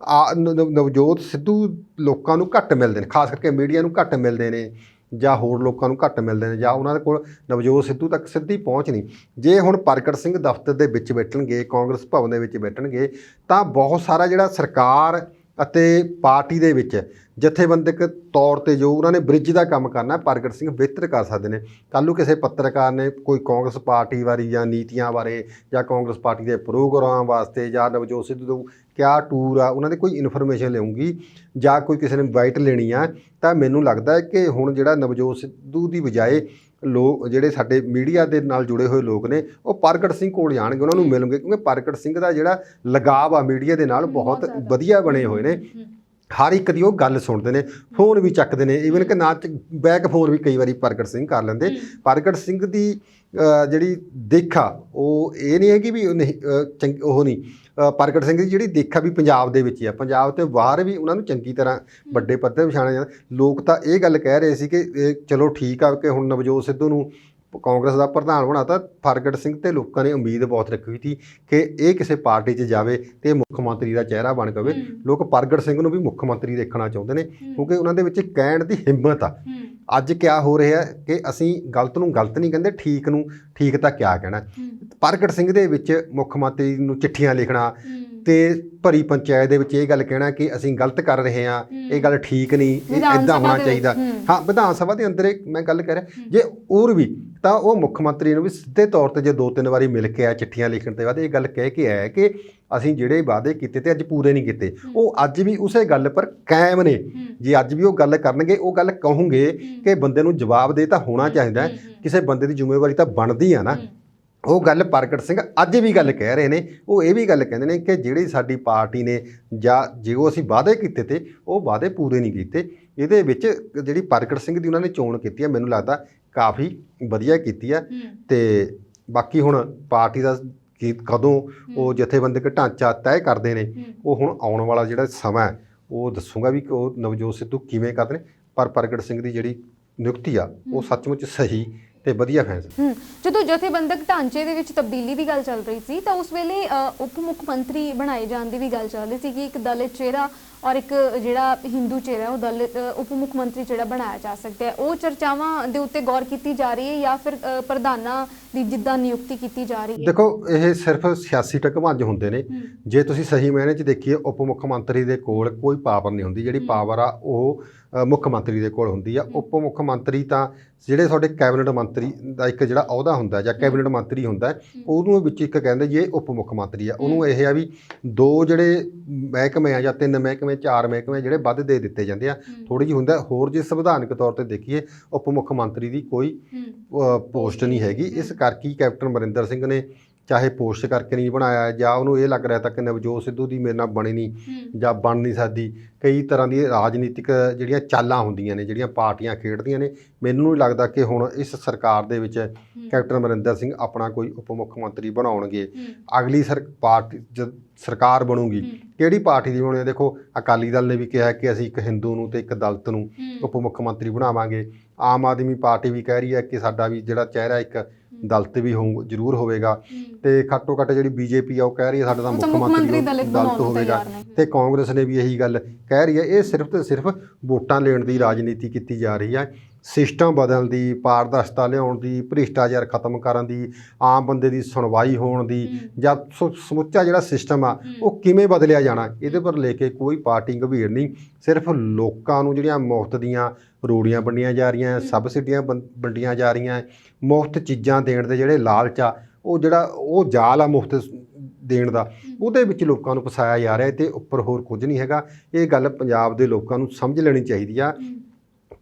B: ਨਵਜੋਤ ਸਿੱਧੂ ਲੋਕਾਂ ਨੂੰ ਘੱਟ ਮਿਲਦੇ ਨੇ, ਖਾਸ ਕਰਕੇ ਮੀਡੀਆ ਨੂੰ ਘੱਟ ਮਿਲਦੇ ਨੇ ਜਾਂ ਹੋਰ ਲੋਕਾਂ ਨੂੰ ਘੱਟ ਮਿਲਦੇ ਨੇ ਜਾਂ ਉਹਨਾਂ ਦੇ ਕੋਲ ਨਵਜੋਤ ਸਿੱਧੂ ਤੱਕ ਸਿੱਧੀ ਪਹੁੰਚ ਨਹੀਂ। ਜੇ ਹੁਣ ਪ੍ਰਗਟ ਸਿੰਘ ਦਫ਼ਤਰ ਦੇ ਵਿੱਚ ਬੈਠਣਗੇ, ਕਾਂਗਰਸ ਭਵਨ ਦੇ ਵਿੱਚ ਬੈਠਣਗੇ ਤਾਂ ਬਹੁਤ ਸਾਰਾ ਜਿਹੜਾ ਸਰਕਾਰ ਅਤੇ ਪਾਰਟੀ ਦੇ ਵਿੱਚ ਜਥੇਬੰਦਕ ਤੌਰ ਤੇ ਜੋ ਉਹਨਾਂ ਨੇ ਬ੍ਰਿਜ ਦਾ ਕੰਮ ਕਰਨਾ ਪ੍ਰਗਟ ਸਿੰਘ ਬਿਹਤਰ ਕਰ ਸਕਦੇ ਨੇ। ਕੱਲ੍ਹ ਨੂੰ ਕਿਸੇ ਪੱਤਰਕਾਰ ਨੇ ਕੋਈ ਕਾਂਗਰਸ ਪਾਰਟੀ ਬਾਰੇ ਜਾਂ ਨੀਤੀਆਂ ਬਾਰੇ ਜਾਂ ਕਾਂਗਰਸ ਪਾਰਟੀ ਦੇ ਪ੍ਰੋਗਰਾਮ ਵਾਸਤੇ ਜਾਂ ਨਵਜੋਤ ਸਿੱਧੂ ਕਿਆ ਟੂਰ ਆ ਉਹਨਾਂ ਦੀ ਕੋਈ ਇਨਫੋਰਮੇਸ਼ਨ ਲਿਆਉਂਗੀ ਜਾਂ ਕੋਈ ਕਿਸੇ ਨੇ ਬਾਈਟ ਲੈਣੀ ਆ, ਤਾਂ ਮੈਨੂੰ ਲੱਗਦਾ ਹੈ ਕਿ ਹੁਣ ਜਿਹੜਾ ਨਵਜੋਤ ਸਿੱਧੂ ਦੀ ਬਜਾਏ ਲੋਕ ਜਿਹੜੇ ਸਾਡੇ ਮੀਡੀਆ ਦੇ ਨਾਲ ਜੁੜੇ ਹੋਏ ਲੋਕ ਨੇ ਉਹ ਪ੍ਰਗਟ ਸਿੰਘ ਕੋਲ ਜਾਣਗੇ, ਉਹਨਾਂ ਨੂੰ ਮਿਲਣਗੇ, ਕਿਉਂਕਿ ਪ੍ਰਗਟ ਸਿੰਘ ਦਾ ਜਿਹੜਾ ਲਗਾਵ ਆ ਮੀਡੀਆ ਦੇ ਨਾਲ ਬਹੁਤ ਵਧੀਆ ਬਣੇ ਹੋਏ ਨੇ। ਹਰ ਇੱਕ ਦੀ ਉਹ ਗੱਲ ਸੁਣਦੇ ਨੇ, ਫੋਨ ਵੀ ਚੱਕਦੇ ਨੇ, ਈਵਨ ਕਿ ਨਾ ਬੈਕ ਫੋਨ ਵੀ ਕਈ ਵਾਰੀ ਪ੍ਰਗਟ ਸਿੰਘ ਕਰ ਲੈਂਦੇ। ਪ੍ਰਗਟ ਸਿੰਘ ਦੀ ਜਿਹੜੀ ਦੇਖਾ ਉਹ ਇਹ ਨਹੀਂ ਹੈਗੀ ਵੀ ਉਹ ਨਹੀਂ ਉਹ ਨਹੀਂ ਪ੍ਰਗਟ ਸਿੰਘ ਦੀ ਜਿਹੜੀ ਦੇਖਾ ਵੀ ਪੰਜਾਬ ਦੇ ਵਿੱਚ ਹੀ ਆ, ਪੰਜਾਬ ਤੋਂ ਬਾਹਰ ਵੀ ਉਹਨਾਂ ਨੂੰ ਚੰਗੀ ਤਰ੍ਹਾਂ ਵੱਡੇ ਪੱਧਰ ਪਛਾਣਿਆ ਜਾਂਦਾ। ਲੋਕ ਤਾਂ ਇਹ ਗੱਲ ਕਹਿ ਰਹੇ ਸੀ ਕਿ ਚਲੋ ਠੀਕ ਆ ਕਿ ਹੁਣ ਨਵਜੋਤ ਸਿੱਧੂ ਨੂੰ ਕਾਂਗਰਸ ਦਾ ਪ੍ਰਧਾਨ ਬਣਾਤਾ, ਪ੍ਰਗਟ ਸਿੰਘ ਤੇ ਲੋਕਾਂ ਨੇ ਉਮੀਦ ਬਹੁਤ ਰੱਖੀ ਸੀ ਕਿ ਇਹ ਕਿਸੇ ਪਾਰਟੀ 'ਚ ਜਾਵੇ ਤੇ ਮੁੱਖ ਮੰਤਰੀ ਦਾ ਚਿਹਰਾ ਬਣ ਕੇ। ਲੋਕ ਪ੍ਰਗਟ ਸਿੰਘ ਨੂੰ ਵੀ ਮੁੱਖ ਮੰਤਰੀ ਦੇਖਣਾ ਚਾਹੁੰਦੇ ਨੇ ਕਿਉਂਕਿ ਉਹਨਾਂ ਦੇ ਵਿੱਚ ਕਹਿਣ ਦੀ ਹਿੰਮਤ ਆ। ਅੱਜ ਕਿਆ ਹੋ ਰਿਹਾ ਕਿ ਅਸੀਂ ਗਲਤ ਨੂੰ ਗਲਤ ਨਹੀਂ ਕਹਿੰਦੇ, ਠੀਕ ਨੂੰ ਠੀਕ ਤਾਂ ਕਿਆ ਕਹਿਣਾ। ਪ੍ਰਗਟ ਸਿੰਘ ਦੇ ਵਿੱਚ ਮੁੱਖ ਮੰਤਰੀ ਨੂੰ ਚਿੱਠੀਆਂ ਲਿਖਣਾ ਤੇ ਭਰੀ ਪੰਚਾਇਤ ਦੇ ਵਿੱਚ ਇਹ ਗੱਲ ਕਹਿਣਾ ਕਿ ਅਸੀਂ ਗਲਤ ਕਰ ਰਹੇ ਹਾਂ, ਇਹ ਗੱਲ ਠੀਕ ਨਹੀਂ, ਇਹ ਇੱਦਾਂ ਹੋਣਾ ਚਾਹੀਦਾ। ਹਾਂ, ਵਿਧਾਨ ਸਭਾ ਦੇ ਅੰਦਰ ਮੈਂ ਗੱਲ ਕਰ ਰਿਹਾ, ਜੇ ਹੋਰ ਵੀ ਤਾਂ ਉਹ ਮੁੱਖ ਮੰਤਰੀ ਨੂੰ ਵੀ ਸਿੱਧੇ ਤੌਰ ਤੇ ਜੇ 2-3 ਵਾਰੀ ਮਿਲ ਕੇ ਆਇਆ ਚਿੱਠੀਆਂ ਲਿਖਣ ਤੋਂ ਬਾਅਦ ਇਹ ਗੱਲ ਕਹਿ ਕੇ ਆਇਆ ਕਿ ਅਸੀਂ ਜਿਹੜੇ ਵਾਅਦੇ ਕੀਤੇ ਤੇ ਅੱਜ ਪੂਰੇ ਨਹੀਂ ਕੀਤੇ। ਉਹ ਅੱਜ ਵੀ ਉਸੇ ਗੱਲ ਪਰ ਕਾਇਮ ਨੇ। ਜੇ ਅੱਜ ਵੀ ਉਹ ਗੱਲ ਕਰਨਗੇ, ਉਹ ਗੱਲ ਕਹੋਗੇ ਕਿ ਬੰਦੇ ਨੂੰ ਜਵਾਬ ਦੇ ਤਾਂ ਹੋਣਾ ਚਾਹੀਦਾ, ਕਿਸੇ ਬੰਦੇ ਦੀ ਜ਼ਿੰਮੇਵਾਰੀ ਤਾਂ ਬਣਦੀ ਆ ਨਾ। ਉਹ ਗੱਲ ਪ੍ਰਗਟ ਸਿੰਘ ਅੱਜ ਵੀ ਗੱਲ ਕਹਿ ਰਹੇ ਨੇ। ਉਹ ਇਹ ਵੀ ਗੱਲ ਕਹਿੰਦੇ ਨੇ ਕਿ ਜਿਹੜੀ ਸਾਡੀ ਪਾਰਟੀ ਨੇ ਜਾਂ ਜੋ ਅਸੀਂ ਵਾਅਦੇ ਕੀਤੇ ਤੇ ਉਹ ਵਾਅਦੇ ਪੂਰੇ ਨਹੀਂ ਕੀਤੇ। ਇਹਦੇ ਵਿੱਚ ਜਿਹੜੀ ਪ੍ਰਗਟ ਸਿੰਘ ਦੀ ਉਹਨਾਂ ਨੇ ਚੋਣ ਕੀਤੀ ਹੈ, ਮੈਨੂੰ ਲੱਗਦਾ ਕਾਫੀ ਵਧੀਆ ਕੀਤੀ ਆ। ਤੇ ਬਾਕੀ ਹੁਣ ਪਾਰਟੀ ਦਾ ਕਿ ਕਦੋਂ ਉਹ ਜਥੇਬੰਦਕ ਢਾਂਚਾ ਤੈਅ ਕਰਦੇ ਨੇ, ਉਹ ਹੁਣ ਆਉਣ ਵਾਲਾ ਜਿਹੜਾ ਸਮਾਂ ਉਹ ਦੱਸੂਗਾ ਵੀ ਉਹ ਨਵਜੋਤ ਸਿੱਧੂ ਕਿਵੇਂ ਕਰਦੇ ਨੇ। ਪਰ ਪ੍ਰਗਟ ਸਿੰਘ ਦੀ ਜਿਹੜੀ ਨਿਯੁਕਤੀ ਆ ਉਹ ਸੱਚਮੁੱਚ ਸਹੀ ਤੇ ਵਧੀਆ ਫੈਸਲਾ।
A: ਜਦੋਂ ਜਥੇਬੰਦਕ ਢਾਂਚੇ ਦੇ ਵਿੱਚ ਤਬਦੀਲੀ ਦੀ ਗੱਲ ਚੱਲ ਰਹੀ ਸੀ ਤਾਂ ਉਸ ਵੇਲੇ ਉਪ ਮੁੱਖ ਮੰਤਰੀ ਬਣਾਏ ਜਾਣ ਦੀ ਵੀ ਗੱਲ ਚੱਲ ਰਹੀ ਸੀ ਕਿ ਇੱਕ ਦਲਿਤ ਚਿਹਰਾ ਔਰ ਇੱਕ ਜਿਹੜਾ ਹਿੰਦੂ ਚਿਹਰਾ ਉਹ ਦਲਿਤ ਉਪ ਮੁੱਖ ਮੰਤਰੀ ਜਿਹੜਾ ਬਣਾਇਆ ਜਾ ਸਕਦਾ ਹੈ। ਉਹ ਚਰਚਾਵਾਂ ਦੇ ਉੱਤੇ ਗੌਰ ਕੀਤੀ ਜਾ ਰਹੀ ਹੈ ਜਾਂ ਫਿਰ ਪ੍ਰਧਾਨਾਂ ਦੀ ਜਿੱਦਾਂ ਨਿਯੁਕਤੀ ਕੀਤੀ ਜਾ ਰਹੀ ਹੈ?
B: ਦੇਖੋ, ਇਹ ਸਿਰਫ ਸਿਆਸੀ ਟਕਵਾਂਜ ਹੁੰਦੇ ਨੇ। ਜੇ ਤੁਸੀਂ ਸਹੀ ਮਾਇਨੇ 'ਚ ਦੇਖੀਏ, ਉਪ ਮੁੱਖ ਮੰਤਰੀ ਦੇ ਕੋਲ ਕੋਈ ਪਾਵਰ ਨਹੀਂ ਹੁੰਦੀ। ਜਿਹੜੀ ਪਾਵਰ ਆ ਉਹ ਮੁੱਖ ਮੰਤਰੀ ਦੇ ਕੋਲ ਹੁੰਦੀ ਆ। ਉਪ ਮੁੱਖ ਮੰਤਰੀ ਤਾਂ ਜਿਹੜੇ ਤੁਹਾਡੇ ਕੈਬਨਿਟ ਮੰਤਰੀ ਦਾ ਇੱਕ ਜਿਹੜਾ ਅਹੁਦਾ ਹੁੰਦਾ ਜਾਂ ਕੈਬਨਿਟ ਮੰਤਰੀ ਹੁੰਦਾ, ਉਹਨੂੰ ਵਿੱਚ ਇੱਕ ਕਹਿੰਦੇ ਜੀ ਇਹ ਉਪ ਮੁੱਖ ਮੰਤਰੀ ਆ। ਉਹਨੂੰ ਇਹ ਆ ਵੀ 2 ਜਿਹੜੇ ਮਹਿਕਮੇ ਆ ਜਾਂ 3 ਮਹਿਕਮੇ 4 ਮਹਿਕਮੇ ਜਿਹੜੇ ਵੱਧ ਦੇ ਦਿੱਤੇ ਜਾਂਦੇ ਆ, ਥੋੜ੍ਹੀ ਜਿਹੀ ਹੁੰਦਾ। ਹੋਰ ਜੇ ਸੰਵਿਧਾਨਕ ਤੌਰ ਤੇ ਦੇਖੀਏ, ਉਪ ਮੁੱਖ ਮੰਤਰੀ ਦੀ ਕੋਈ ਪੋਸਟ ਨਹੀਂ ਹੈਗੀ। ਇਸ ਕਰਕੇ ਕੈਪਟਨ ਅਮਰਿੰਦਰ ਸਿੰਘ ਨੇ ਚਾਹੇ ਪੋਸਟ ਕਰਕੇ ਨਹੀਂ ਬਣਾਇਆ ਜਾਂ ਉਹਨੂੰ ਇਹ ਲੱਗ ਰਿਹਾ ਤਾਂ ਕਿ ਨਵਜੋਤ ਸਿੱਧੂ ਦੀ ਮੇਰੇ ਨਾਲ ਬਣੀ ਨਹੀਂ ਜਾਂ ਬਣ ਨਹੀਂ ਸਕਦੀ। ਕਈ ਤਰ੍ਹਾਂ ਦੀ ਰਾਜਨੀਤਿਕ ਜਿਹੜੀਆਂ ਚਾਲਾਂ ਹੁੰਦੀਆਂ ਨੇ, ਜਿਹੜੀਆਂ ਪਾਰਟੀਆਂ ਖੇਡਦੀਆਂ ਨੇ। ਮੈਨੂੰ ਨਹੀਂ ਲੱਗਦਾ ਕਿ ਹੁਣ ਇਸ ਸਰਕਾਰ ਦੇ ਵਿੱਚ ਕੈਪਟਨ ਅਮਰਿੰਦਰ ਸਿੰਘ ਆਪਣਾ ਕੋਈ ਉਪ ਮੁੱਖ ਮੰਤਰੀ ਬਣਾਉਣਗੇ। ਅਗਲੀ ਸਰਕਾਰ ਬਣੂਗੀ, ਕਿਹੜੀ ਪਾਰਟੀ ਦੀ ਬਣਾਉਣੀ? ਦੇਖੋ, ਅਕਾਲੀ ਦਲ ਨੇ ਵੀ ਕਿਹਾ ਕਿ ਅਸੀਂ ਇੱਕ ਹਿੰਦੂ ਨੂੰ ਤੇ ਇੱਕ ਦਲਿਤ ਨੂੰ ਉਪ ਮੁੱਖ ਮੰਤਰੀ ਬਣਾਵਾਂਗੇ। ਆਮ ਆਦਮੀ ਪਾਰਟੀ ਵੀ ਕਹਿ ਰਹੀ ਹੈ ਕਿ ਸਾਡਾ ਵੀ ਜਿਹੜਾ ਚਿਹਰਾ ਇੱਕ ਦਲਿਤ ਵੀ ਜ਼ਰੂਰ ਹੋਵੇਗਾ। ਤੇ ਘੱਟੋ ਘੱਟ ਜਿਹੜੀ ਬੀਜੇਪੀ ਆ ਉਹ ਕਹਿ ਰਹੀ ਹੈ ਸਾਡਾ ਤਾਂ ਮੁੱਖ ਮੰਤਰੀ ਦਲਿਤ ਹੋਵੇਗਾ। ਤੇ ਕਾਂਗਰਸ ਨੇ ਵੀ ਇਹੀ ਗੱਲ ਕਹਿ ਰਹੀ ਹੈ। ਇਹ ਸਿਰਫ ਤੇ ਸਿਰਫ ਵੋਟਾਂ ਲੈਣ ਦੀ ਰਾਜਨੀਤੀ ਕੀਤੀ ਜਾ ਰਹੀ ਹੈ। ਸਿਸਟਮ ਬਦਲਣ ਦੀ, ਪਾਰਦਰਸ਼ਤਾ ਲਿਆਉਣ ਦੀ, ਭ੍ਰਿਸ਼ਟਾਚਾਰ ਖਤਮ ਕਰਨ ਦੀ, ਆਮ ਬੰਦੇ ਦੀ ਸੁਣਵਾਈ ਹੋਣ ਦੀ, ਜਾਂ ਸਮੁੱਚਾ ਜਿਹੜਾ ਸਿਸਟਮ ਆ ਉਹ ਕਿਵੇਂ ਬਦਲਿਆ ਜਾਣਾ, ਇਹਦੇ ਪਰ ਲੈ ਕੇ ਕੋਈ ਪਾਰਟੀ ਗੰਭੀਰ ਨਹੀਂ। ਸਿਰਫ ਲੋਕਾਂ ਨੂੰ ਜਿਹੜੀਆਂ ਮੁਫਤ ਦੀਆਂ ਰੋੜੀਆਂ ਵੰਡੀਆਂ ਜਾ ਰਹੀਆਂ, ਸਬਸਿਡੀਆਂ ਵੰਡੀਆਂ ਜਾ ਰਹੀਆਂ, ਮੁਫਤ ਚੀਜ਼ਾਂ ਦੇਣ ਦੇ ਜਿਹੜੇ ਲਾਲਚ ਆ, ਉਹ ਜਿਹੜਾ ਉਹ ਜਾਲ ਆ ਮੁਫਤ ਦੇਣ ਦਾ, ਉਹਦੇ ਵਿੱਚ ਲੋਕਾਂ ਨੂੰ ਫਸਾਇਆ ਜਾ ਰਿਹਾ ਤੇ ਉੱਪਰ ਹੋਰ ਕੁਝ ਨਹੀਂ ਹੈਗਾ। ਇਹ ਗੱਲ ਪੰਜਾਬ ਦੇ ਲੋਕਾਂ ਨੂੰ ਸਮਝ ਲੈਣੀ ਚਾਹੀਦੀ ਆ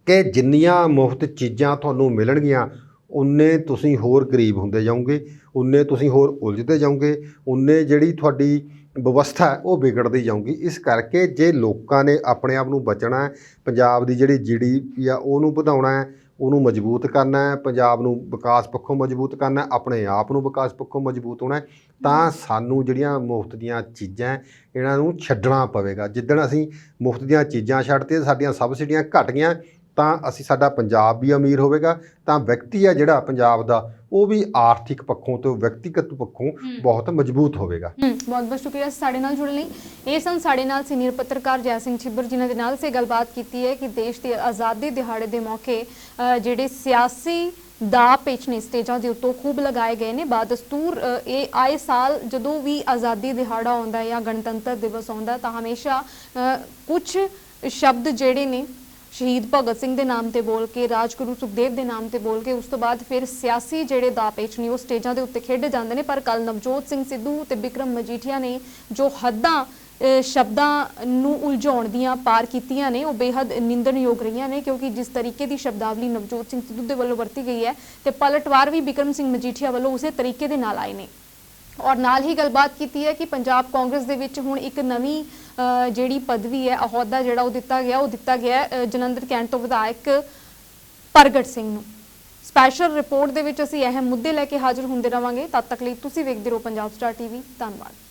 B: ਕਿ ਜਿੰਨੀਆਂ ਮੁਫਤ ਚੀਜ਼ਾਂ ਤੁਹਾਨੂੰ ਮਿਲਣਗੀਆਂ, ਉਨੇ ਤੁਸੀਂ ਹੋਰ ਗਰੀਬ ਹੁੰਦੇ ਜਾਓਗੇ, ਉਨੇ ਤੁਸੀਂ ਹੋਰ ਉਲਝਦੇ ਜਾਓਗੇ, ਉਨੇ ਜਿਹੜੀ ਤੁਹਾਡੀ ਵਿਵਸਥਾ ਹੈ ਉਹ ਵਿਗੜਦੀ ਜਾਊਗੀ। ਇਸ ਕਰਕੇ ਜੇ ਲੋਕਾਂ ਨੇ ਆਪਣੇ ਆਪ ਨੂੰ ਬਚਣਾ ਹੈ, ਪੰਜਾਬ ਦੀ ਜਿਹੜੀ GDP ਆ ਉਹਨੂੰ ਵਧਾਉਣਾ ਹੈ, ਉਹਨੂੰ ਮਜ਼ਬੂਤ ਕਰਨਾ ਹੈ, ਪੰਜਾਬ ਨੂੰ ਵਿਕਾਸ ਪੱਖੋਂ ਮਜ਼ਬੂਤ ਕਰਨਾ, ਆਪਣੇ ਆਪ ਨੂੰ ਵਿਕਾਸ ਪੱਖੋਂ ਮਜ਼ਬੂਤ ਹੋਣਾ, ਤਾਂ ਸਾਨੂੰ ਜਿਹੜੀਆਂ ਮੁਫਤ ਦੀਆਂ ਚੀਜ਼ਾਂ ਇਹਨਾਂ ਨੂੰ ਛੱਡਣਾ ਪਵੇਗਾ। ਜਿੱਦਣ ਅਸੀਂ ਮੁਫਤ ਦੀਆਂ ਚੀਜ਼ਾਂ ਛੱਡਤੀਆਂ, ਸਾਡੀਆਂ ਸਬਸਿਡੀਆਂ ਘਟ ਗਈਆਂ, ਤਾਂ ਅਸੀਂ ਸਾਡਾ ਪੰਜਾਬ ਵੀ ਅਮੀਰ ਹੋਵੇਗਾ, ਤਾਂ ਵਿਅਕਤੀ ਆ ਜਿਹੜਾ ਪੰਜਾਬ ਦਾ ਉਹ ਵੀ ਆਰਥਿਕ ਪੱਖੋਂ ਤੇ ਵਿਅਕਤੀਗਤ ਪੱਖੋਂ ਬਹੁਤ ਮਜ਼ਬੂਤ ਹੋਵੇਗਾ।
A: ਬਹੁਤ ਬਹੁਤ ਸ਼ੁਕਰੀਆ ਸਾਡੇ ਨਾਲ ਜੁੜਨ ਲਈ। ਇਹ ਸਨ ਸਾਡੇ ਨਾਲ ਸੀਨੀਅਰ ਪੱਤਰਕਾਰ ਜੈ ਸਿੰਘ ਛਿੱਬਰ, ਜਿਨ੍ਹਾਂ ਦੇ ਨਾਲ ਸੇ ਗੱਲਬਾਤ ਕੀਤੀ ਹੈ ਕਿ ਦੇਸ਼ ਦੀ ਆਜ਼ਾਦੀ ਦਿਹਾੜੇ ਦੇ ਮੌਕੇ ਜਿਹੜੇ ਸਿਆਸੀ ਦਾ ਪੇਚਨੇ ਸਟੇਜਾਂ ਦੇ ਉੱਤੋਂ ਖੂਬ ਲਗਾਏ ਗਏ ਨੇ। ਬਾਦਸਤੂਰ ਇਹ ਆਏ ਸਾਲ ਜਦੋਂ ਵੀ ਆਜ਼ਾਦੀ ਦਿਹਾੜਾ ਆਉਂਦਾ ਹੈ ਜਾਂ ਗਣਤੰਤਰ ਦਿਵਸ ਆਉਂਦਾ ਤਾਂ ਹਮੇਸ਼ਾ ਕੁਝ ਸ਼ਬਦ ਜਿਹੜੇ ਨੇ ਸ਼ਹੀਦ ਭਗਤ ਸਿੰਘ ਦੇ ਨਾਮ ਤੇ ਬੋਲ ਕੇ, ਰਾਜਗੁਰੂ ਸੁਖਦੇਵ ਦੇ ਨਾਮ ਤੇ ਬੋਲ ਕੇ, ਉਸ ਤੋਂ ਬਾਅਦ ਫਿਰ ਸਿਆਸੀ ਜਿਹੜੇ ਦਾ ਪੇਚ ਨੇ ਉਹ ਸਟੇਜਾਂ ਦੇ ਉੱਤੇ ਖੇਡੇ ਜਾਂਦੇ ਨੇ। ਪਰ ਕੱਲ ਨਵਜੋਤ ਸਿੰਘ ਸਿੱਧੂ ਤੇ ਬਿਕਰਮ ਮਜੀਠੀਆ ਨੇ ਜੋ ਹੱਦਾਂ ਸ਼ਬਦਾਂ ਨੂੰ ਉਲਝਾਉਣ ਦੀਆਂ ਪਾਰ ਕੀਤੀਆਂ ਨੇ ਉਹ ਬੇहद ਨਿੰਦਣਯੋਗ ਰਹੀਆਂ ਨੇ, ਕਿਉਂਕਿ ਜਿਸ ਤਰੀਕੇ ਦੀ ਸ਼ਬਦਾਵਲੀ ਨਵਜੋਤ ਸਿੰਘ ਸਿੱਧੂ ਦੇ ਵੱਲੋਂ ਵਰਤੀ ਗਈ ਹੈ ਤੇ ਪਲਟਵਾਰ ਵੀ ਬਿਕਰਮ ਸਿੰਘ ਮਜੀਠੀਆ ਵੱਲੋਂ ਉਸੇ ਤਰੀਕੇ ਦੇ ਨਾਲ ਆਏ ਨੇ। ਔਰ ਨਾਲ ਹੀ ਗੱਲਬਾਤ ਕੀਤੀ ਹੈ ਕਿ ਪੰਜਾਬ ਕਾਂਗਰਸ ਦੇ ਵਿੱਚ ਹੁਣ ਇੱਕ ਨਵੀਂ ਜਿਹੜੀ ਪਦਵੀ ਹੈ, ਅਹੁਦਾ ਜਿਹੜਾ ਉਹ ਦਿੱਤਾ ਗਿਆ ਜਲੰਧਰ ਕੈਂਟ ਤੋਂ ਵਿਧਾਇਕ ਪ੍ਰਗਟ ਸਿੰਘ ਨੂੰ। ਸਪੈਸ਼ਲ ਰਿਪੋਰਟ ਦੇ ਵਿੱਚ ਅਸੀਂ ਅਹਿਮ ਮੁੱਦੇ ਲੈ ਕੇ ਹਾਜ਼ਰ ਹੁੰਦੇ ਰਵਾਂਗੇ। ਤਦ ਤੱਕ ਲਈ ਤੁਸੀਂ ਵੇਖਦੇ ਰਹੋ ਪੰਜਾਬ ਸਟਾਰ ਟੀਵੀ। ਧੰਨਵਾਦ।